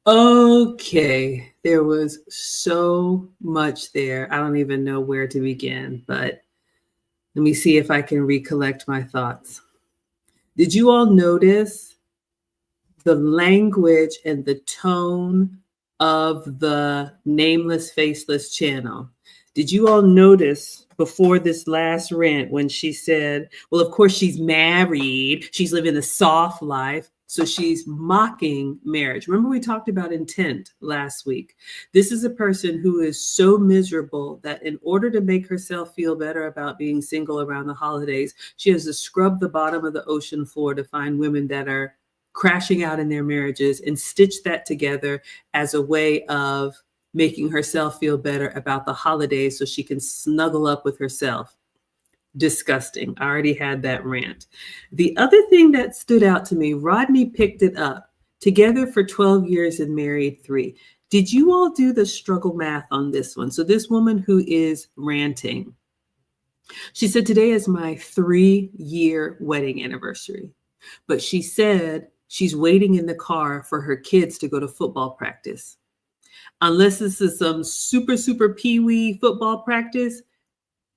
Okay, there was so much there. I don't even know where to begin, but let me see if I can recollect my thoughts. Did you all notice the language and the tone of the Nameless Faceless channel? Did you all notice before this last rant when she said, well, of course she's married, she's living a soft life, so she's mocking marriage? Remember, we talked about intent last week. This is a person who is so miserable that in order to make herself feel better about being single around the holidays, she has to scrub the bottom of the ocean floor to find women that are crashing out in their marriages and stitch that together as a way of making herself feel better about the holidays so she can snuggle up with herself. Disgusting. I already had that rant. The other thing that stood out to me, Rodney picked it up. Together for 12 years and married 3. Did you all do the struggle math on this one? So this woman who is ranting, she said, today is my 3-year wedding anniversary. But she said she's waiting in the car for her kids to go to football practice. Unless this is some super, super peewee football practice,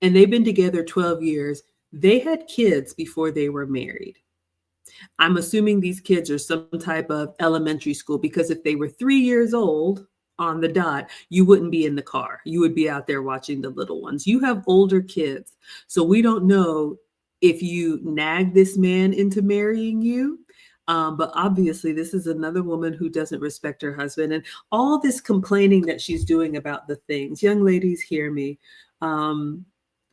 and they've been together 12 years, they had kids before they were married. I'm assuming these kids are some type of elementary school, because if they were 3 years old on the dot, you wouldn't be in the car. You would be out there watching the little ones. You have older kids. So we don't know if you nag this man into marrying you. But obviously, this is another woman who doesn't respect her husband. And all this complaining that she's doing about the things. Young ladies, hear me.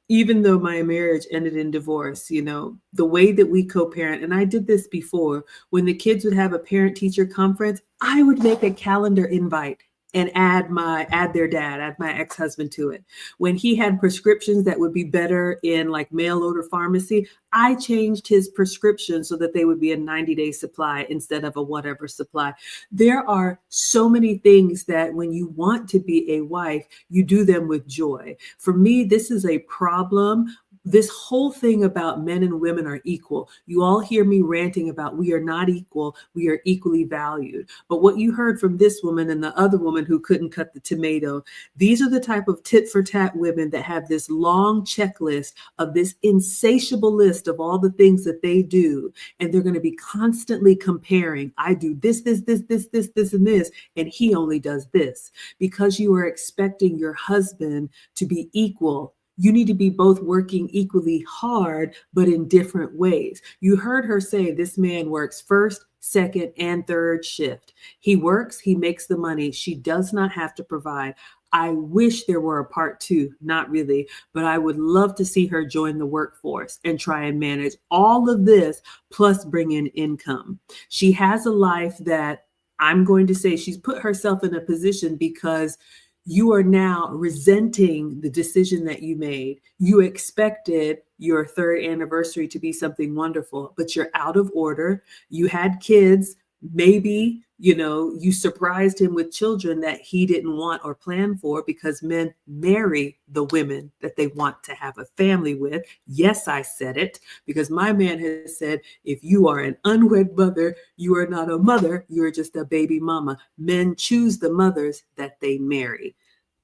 Even though my marriage ended in divorce, you know, the way that we co-parent, and I did this before, when the kids would have a parent-teacher conference, I would make a calendar invite and add my ex-husband to it. When he had prescriptions that would be better in like mail order pharmacy, I changed his prescription so that they would be a 90-day supply instead of a whatever supply. There are so many things that when you want to be a wife, you do them with joy. For me, this is a problem. This whole thing about men and women are equal. You all hear me ranting about we are not equal. We are equally valued. But what you heard from this woman and the other woman who couldn't cut the tomato, these are the type of tit for tat women that have this long checklist of this insatiable list of all the things that they do. And they're going to be constantly comparing. I do this, and this, and he only does this. Because you are expecting your husband to be equal, you need to be both working equally hard, but in different ways. You heard her say this man works first, second, and third shift. He works, he makes the money. She does not have to provide. I wish there were a part 2, not really, but I would love to see her join the workforce and try and manage all of this, plus bring in income. She has a life that I'm going to say she's put herself in a position because you are now resenting the decision that you made. You expected your 3rd anniversary to be something wonderful, but you're out of order. You had kids. Maybe, you know, you surprised him with children that he didn't want or plan for, because men marry the women that they want to have a family with. Yes, I said it, because my man has said, if you are an unwed mother, you are not a mother, you're just a baby mama. Men choose the mothers that they marry.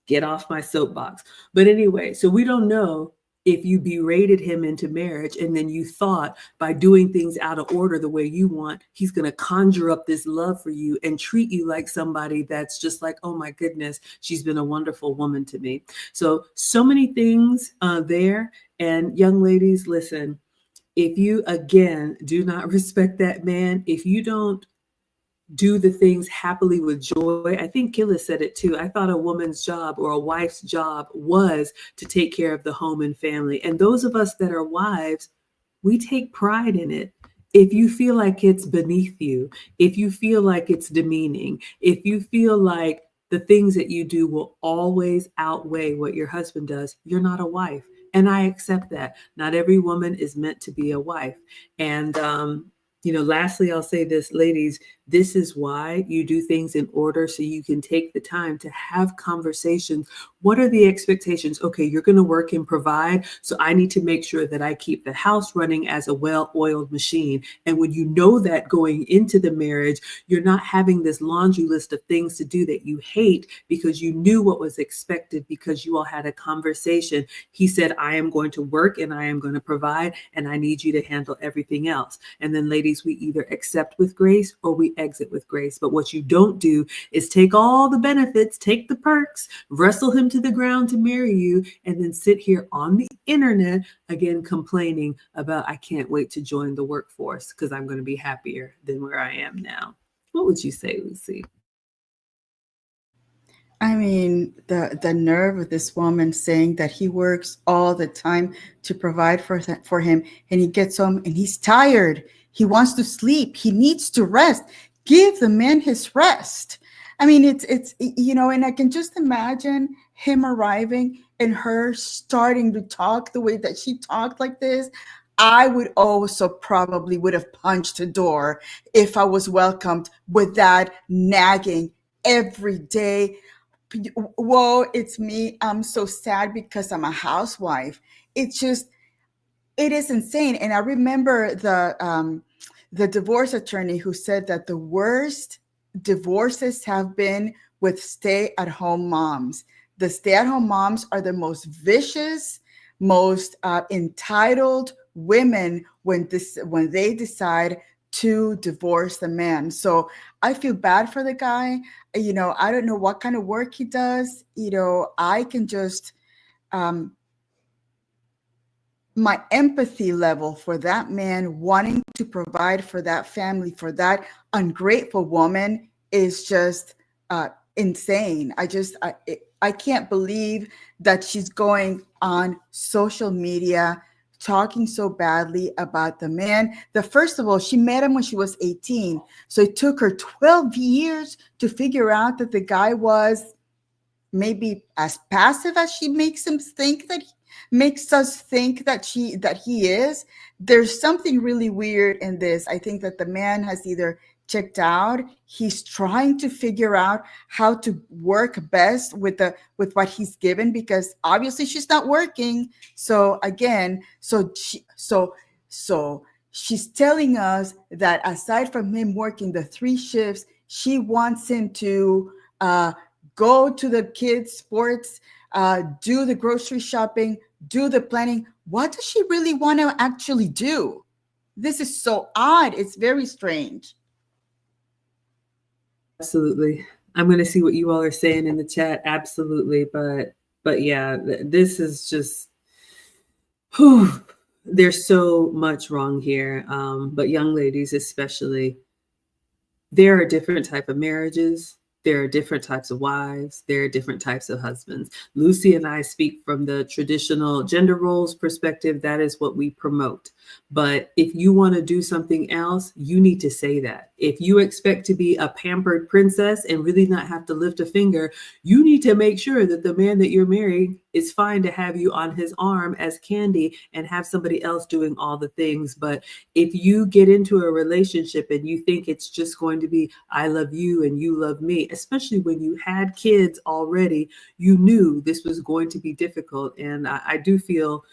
Get off my soapbox. But anyway, so we don't know if you berated him into marriage and then you thought by doing things out of order the way you want, he's going to conjure up this love for you and treat you like somebody that's just like, oh my goodness, she's been a wonderful woman to me. So many things there. And young ladies, listen, if you, again, do not respect that man, if you don't do the things happily with joy. I think Killa said it too. I thought a woman's job or a wife's job was to take care of the home and family. And those of us that are wives, we take pride in it. If you feel like it's beneath you, if you feel like it's demeaning, if you feel like the things that you do will always outweigh what your husband does, you're not a wife. And I accept that. Not every woman is meant to be a wife. And, lastly, I'll say this, ladies, this is why you do things in order, so you can take the time to have conversations. What are the expectations? Okay, you're going to work and provide, so I need to make sure that I keep the house running as a well-oiled machine. And when you know that going into the marriage, you're not having this laundry list of things to do that you hate because you knew what was expected, because you all had a conversation. He said, I am going to work and I am going to provide, and I need you to handle everything else. And then, ladies, we either accept with grace or we exit with grace. But what you don't do is take all the benefits, take the perks, wrestle him to the ground to marry you, and then sit here on the internet again complaining about, I can't wait to join the workforce because I'm going to be happier than where I am now. What would you say, Lucy? I mean, the nerve of this woman saying that he works all the time to provide for him, and he gets home and he's tired. He wants to sleep. He needs to rest. Give the man his rest. I mean, it's you know, and I can just imagine him arriving and her starting to talk the way that she talked like this. I would also probably would have punched the door if I was welcomed with that nagging every day. Whoa, it's me. I'm so sad because I'm a housewife. It's just, it is insane. And I remember the divorce attorney who said that the worst divorces have been with stay-at-home moms. The stay-at-home moms are the most vicious, most entitled women when they decide to divorce the man. So I feel bad for the guy. You know, I don't know what kind of work he does. You know, I can just my empathy level for that man wanting to provide for that family, for that ungrateful woman, is just insane. I can't believe that she's going on social media talking so badly about the man. First of all, she met him when she was 18. So it took her 12 years to figure out that the guy was maybe as passive as she makes him think that makes us think that he is. There's something really weird in this. I think that the man has either checked out, he's trying to figure out how to work best with what he's given, because obviously she's not working. So again, she's telling us that aside from him working the 3 shifts, she wants him to go to the kids' sports, do the grocery shopping, do the planning. What does she really want to actually do? This is so odd. It's very strange. Absolutely. I'm going to see what you all are saying in the chat. Absolutely. But yeah, this is just, whew, there's so much wrong here. But young ladies, especially, there are different type of marriages. There are different types of wives. There are different types of husbands. Lucy and I speak from the traditional gender roles perspective. That is what we promote. But if you want to do something else, you need to say that. If you expect to be a pampered princess and really not have to lift a finger, you need to make sure that the man that you're marrying is fine to have you on his arm as candy and have somebody else doing all the things. But if you get into a relationship and you think it's just going to be, I love you and you love me, especially when you had kids already, you knew this was going to be difficult. And I do feel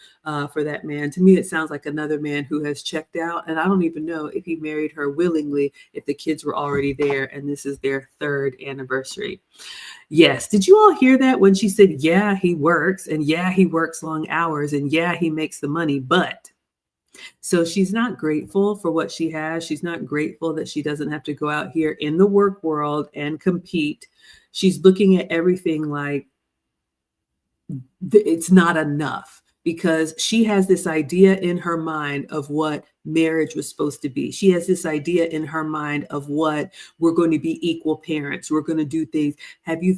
for that man. To me, it sounds like another man who has checked out. And I don't even know if he married her willingly, if the kids were already there and this is their 3rd anniversary. Yes. Did you all hear that when she said, yeah, he works, and yeah, he works long hours, and yeah, he makes the money, but. So she's not grateful for what she has. She's not grateful that she doesn't have to go out here in the work world and compete. She's looking at everything like it's not enough, because she has this idea in her mind of what marriage was supposed to be. She has this idea in her mind of what we're going to be equal parents. We're going to do things. Have you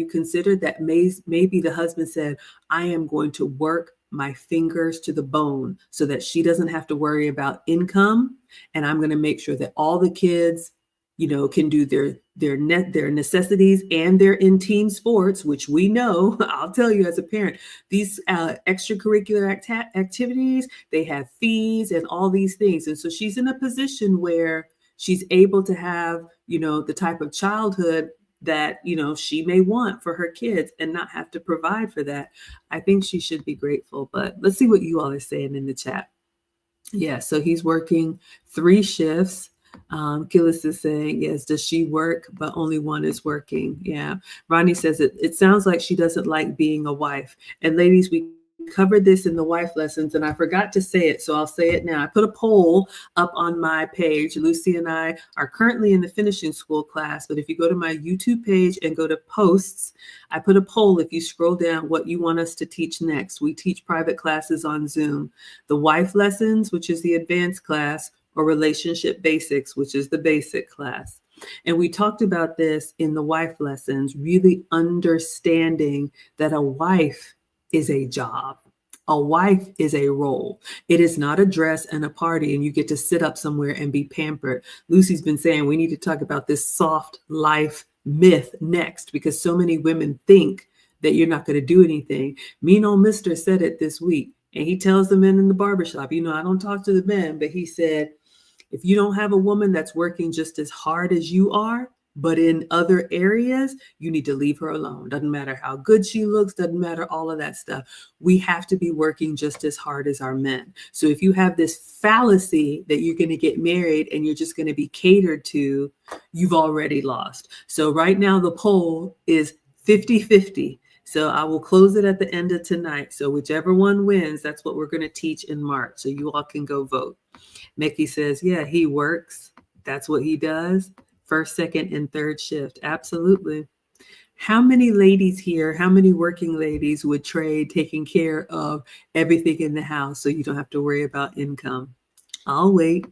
considered that maybe the husband said, I am going to work my fingers to the bone so that she doesn't have to worry about income. And I'm going to make sure that all the kids, can do their necessities, and they're in team sports, which we know, I'll tell you as a parent, these extracurricular activities, they have fees and all these things. And so she's in a position where she's able to have, the type of childhood that, she may want for her kids and not have to provide for that. I think she should be grateful, but let's see what you all are saying in the chat. Yeah, so he's working 3 shifts. Gillis is saying, yes, does she work, but only one is working? Yeah. Ronnie says it sounds like she doesn't like being a wife. And ladies, we covered this in the wife lessons, and I forgot to say it, so I'll say it now. I put a poll up on my page. Lucy and I are currently in the finishing school class, but if you go to my YouTube page and go to posts, I put a poll. If you scroll down, what you want us to teach next. We teach private classes on Zoom. The wife lessons, which is the advanced class, or relationship basics, which is the basic class. And we talked about this in the wife lessons, really understanding that a wife is a job. A wife is a role. It is not a dress and a party and you get to sit up somewhere and be pampered. Lucy's been saying we need to talk about this soft life myth next, because so many women think that you're not going to do anything. Mean old Mister said it this week, and he tells the men in the barbershop, you know, I don't talk to the men, but he said, if you don't have a woman that's working just as hard as you are, but in other areas, you need to leave her alone. Doesn't matter how good she looks, doesn't matter all of that stuff. We have to be working just as hard as our men. So if you have this fallacy that you're going to get married and you're just going to be catered to, you've already lost. So right now the poll is 50-50. So I will close it at the end of tonight. So whichever one wins, that's what we're going to teach in March. So you all can go vote. Mickey says, yeah, he works. That's what he does. First, second, and third shift. Absolutely. How many ladies here, how many working ladies would trade taking care of everything in the house so you don't have to worry about income? I'll wait.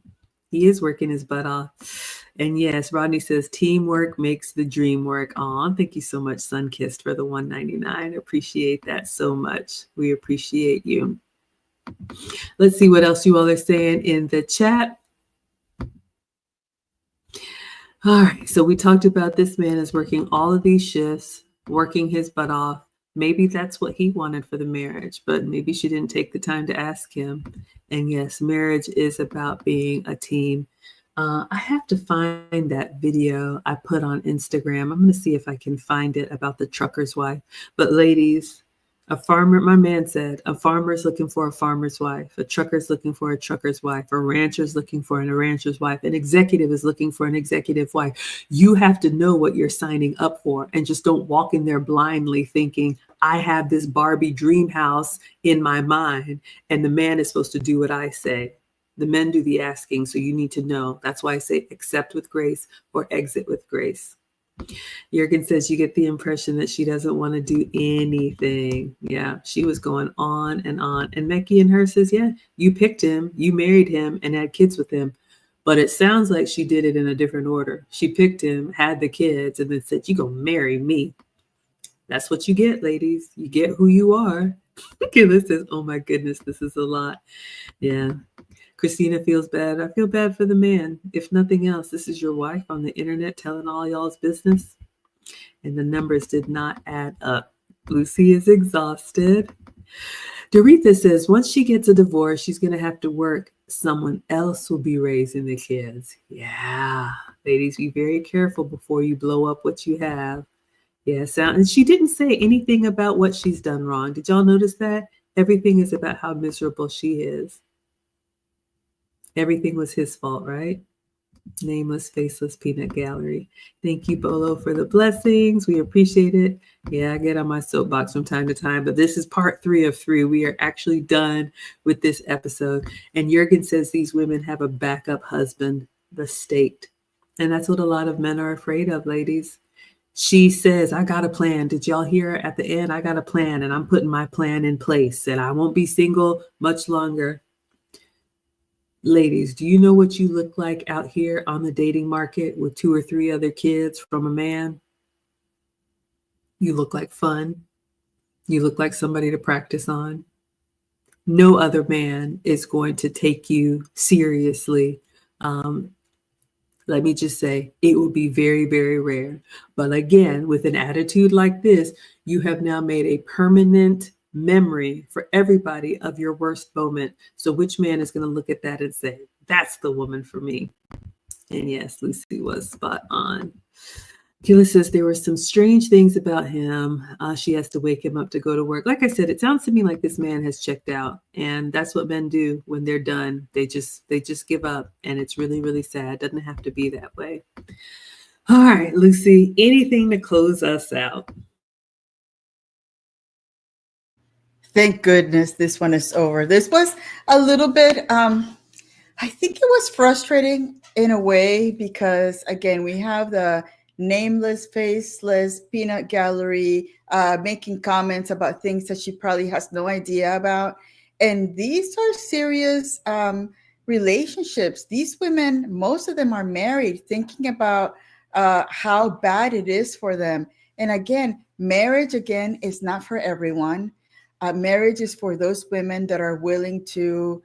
He is working his butt off. And yes, Rodney says, teamwork makes the dream work. Aw, thank you so much, Sunkissed, for the $1.99. Appreciate that so much. We appreciate you. Let's see what else you all are saying in the chat. All right, so we talked about this man is working all of these shifts, working his butt off. Maybe that's what he wanted for the marriage, but maybe she didn't take the time to ask him. And yes, marriage is about being a team. I have to find that video I put on Instagram. I'm going to see if I can find it about the trucker's wife. But ladies, a farmer, my man said, a farmer is looking for a farmer's wife. A trucker is looking for a trucker's wife. A rancher is looking for a rancher's wife. An executive is looking for an executive wife. You have to know what you're signing up for, and just don't walk in there blindly thinking, I have this Barbie dream house in my mind, and the man is supposed to do what I say. The men do the asking, so you need to know. That's why I say accept with grace or exit with grace. Jurgen says you get the impression that she doesn't want to do anything. Yeah, she was going on. And Becky and her says, yeah, you picked him, you married him, and had kids with him. But it sounds like she did it in a different order. She picked him, had the kids, and then said, you gonna marry me. That's what you get, ladies. You get who you are. Kayla says, oh my goodness, this is a lot. Yeah. Christina feels bad. I feel bad for the man. If nothing else, this is your wife on the internet telling all y'all's business. And the numbers did not add up. Lucy is exhausted. Doretha says once she gets a divorce, she's going to have to work. Someone else will be raising the kids. Yeah. Ladies, be very careful before you blow up what you have. Yes. And she didn't say anything about what she's done wrong. Did y'all notice that? Everything is about how miserable she is. Everything was his fault, right? Nameless, faceless peanut gallery. Thank you, Bolo, for the blessings. We appreciate it. Yeah, I get on my soapbox from time to time, but this is part 3 of 3. We are actually done with this episode. And Jurgen says these women have a backup husband, the state. And that's what a lot of men are afraid of, ladies. She says, I got a plan. Did y'all hear at the end? I got a plan, and I'm putting my plan in place, and I won't be single much longer. Ladies, do you know what you look like out here on the dating market with 2 or 3 other kids from a man? You look like fun. You look like somebody to practice on. No other man is going to take you seriously. Let me just say, it will be very, very rare. But again, with an attitude like this, you have now made a permanent memory for everybody of your worst moment. So which man is going to look at that and say, that's the woman for me? And yes, Lucy was spot on. Kayla says there were some strange things about him. She has to wake him up to go to work. Like I said, it sounds to me like this man has checked out, and that's what men do when they're done. They just give up, and it's really, really sad. Doesn't have to be that way. All right, Lucy, anything to close us out? Thank goodness this one is over. This was a little bit, I think it was frustrating in a way because, again, we have the nameless, faceless peanut gallery making comments about things that she probably has no idea about. And these are serious relationships. These women, most of them are married, thinking about how bad it is for them. And again, marriage, again, is not for everyone. Marriage is for those women that are willing to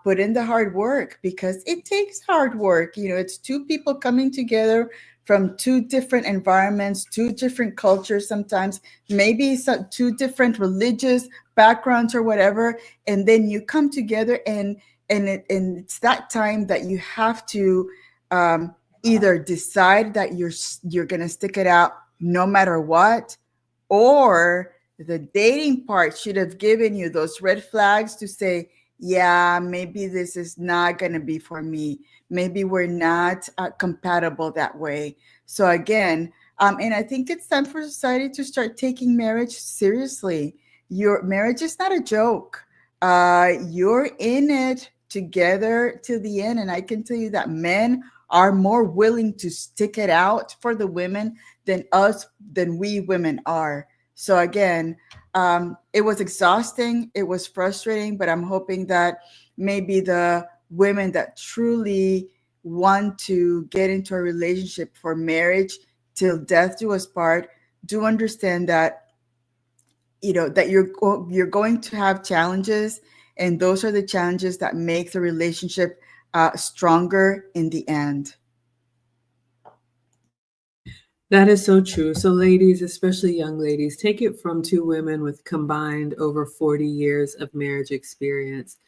put in the hard work, because it takes hard work. You know, it's 2 people coming together from two different environments, two different cultures, sometimes maybe two different religious backgrounds or whatever, and then you come together, and it's that time that you have to either decide that you're gonna stick it out no matter what, or the dating part should have given you those red flags to say, yeah, maybe this is not going to be for me. Maybe we're not compatible that way. So again, and I think it's time for society to start taking marriage seriously. Your marriage is not a joke. You're in it together till the end. And I can tell you that men are more willing to stick it out for the women than we women are. So again, it was exhausting. It was frustrating, but I'm hoping that maybe the women that truly want to get into a relationship for marriage till death do us part do understand that, that you're going to have challenges, and those are the challenges that make the relationship stronger in the end. That is so true. So ladies, especially young ladies, take it from two women with combined over 40 years of marriage experience.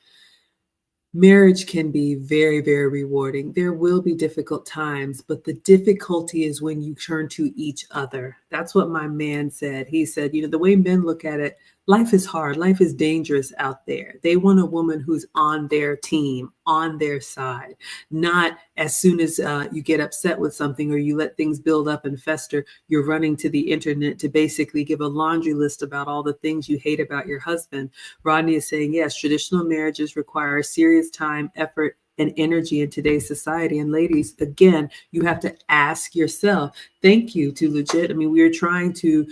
Marriage can be very, very rewarding. There will be difficult times, but the difficulty is when you turn to each other. That's what my man said. He said, the way men look at it, life is hard. Life is dangerous out there. They want a woman who's on their team, on their side, not as soon as you get upset with something or you let things build up and fester, you're running to the internet to basically give a laundry list about all the things you hate about your husband. Rodney is saying, yes, traditional marriages require serious time, effort, and energy in today's society. And ladies, again, you have to ask yourself, thank you to legit. I mean, we are trying to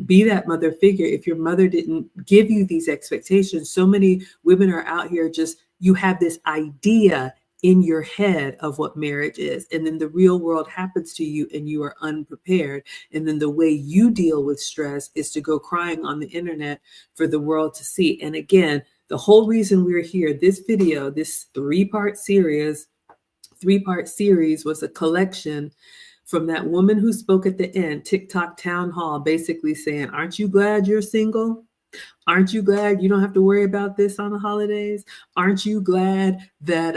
be that mother figure. If your mother didn't give you these expectations, so many women are out here you have this idea in your head of what marriage is. And then the real world happens to you and you are unprepared. And then the way you deal with stress is to go crying on the internet for the world to see. And again, the whole reason we're here, this video, this three-part series was a collection from that woman who spoke at the end, TikTok town hall, basically saying, aren't you glad you're single? Aren't you glad you don't have to worry about this on the holidays? Aren't you glad that,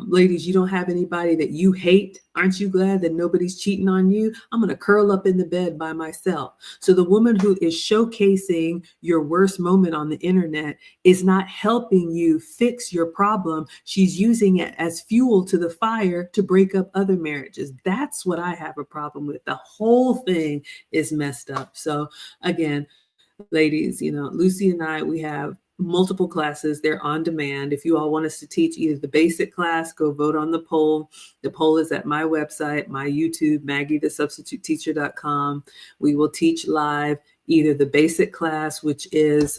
ladies, you don't have anybody that you hate? Aren't you glad that nobody's cheating on you? I'm going to curl up in the bed by myself. So the woman who is showcasing your worst moment on the internet is not helping you fix your problem. She's using it as fuel to the fire to break up other marriages. That's what I have a problem with. The whole thing is messed up. So again, ladies, Lucy and I, we have multiple classes. They're on demand. If you all want us to teach either the basic class, go vote on the poll. The poll is at my website, my YouTube, MaggieTheSubstituteTeacher.com. We will teach live either the basic class, which is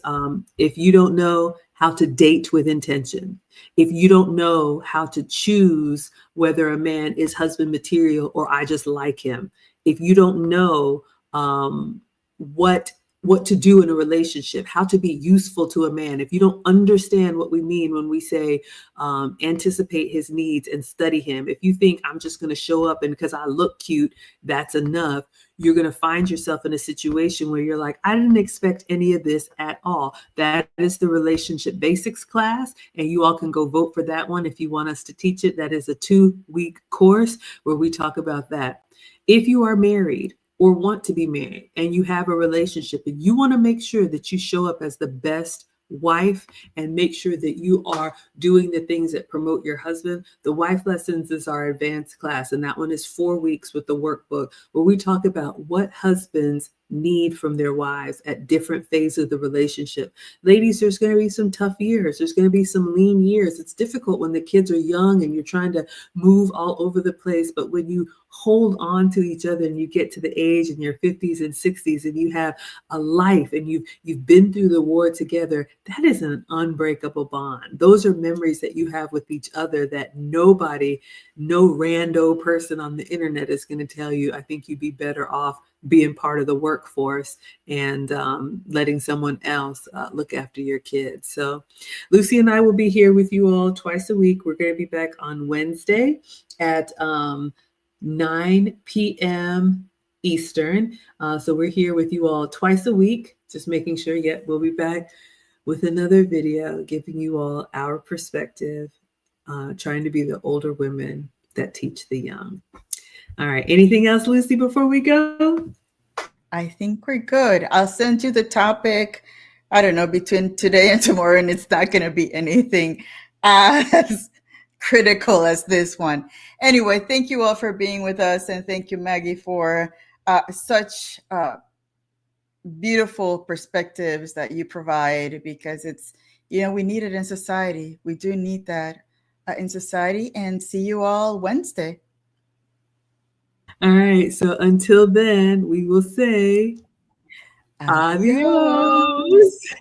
if you don't know how to date with intention, if you don't know how to choose whether a man is husband material or I just like him, if you don't know what to do in a relationship, how to be useful to a man. If you don't understand what we mean when we say anticipate his needs and study him, if you think I'm just going to show up and because I look cute, that's enough, you're going to find yourself in a situation where you're like, I didn't expect any of this at all. That is the relationship basics class. And you all can go vote for that one if you want us to teach it. That is a 2-week course where we talk about that. If you are married, or want to be married and you have a relationship and you want to make sure that you show up as the best wife and make sure that you are doing the things that promote your husband, the Wife Lessons is our advanced class. And that one is 4 weeks with the workbook where we talk about what husbands need from their wives at different phases of the relationship. Ladies, there's going to be some tough years. There's going to be some lean years. It's difficult when the kids are young and you're trying to move all over the place. But when you hold on to each other and you get to the age in your 50s and 60s and you have a life and you've been through the war together, that is an unbreakable bond. Those are memories that you have with each other that no rando person on the internet is going to tell you. I think you'd be better off being part of the workforce and letting someone else look after your kids. So Lucy and I will be here with you all twice a week. We're going to be back on Wednesday at 9 p.m. Eastern. So we're here with you all twice a week, just making sure, we'll be back with another video giving you all our perspective, trying to be the older women that teach the young. All right. Anything else, Lucy, before we go? I think we're good. I'll send you the topic, I don't know, between today and tomorrow, and it's not going to be anything as critical as this one. Anyway, thank you all for being with us, and thank you, Maggie, for such beautiful perspectives that you provide, because it's, we need it in society. We do need that in society. And see you all Wednesday. All right. So until then, we will say Adios. adios.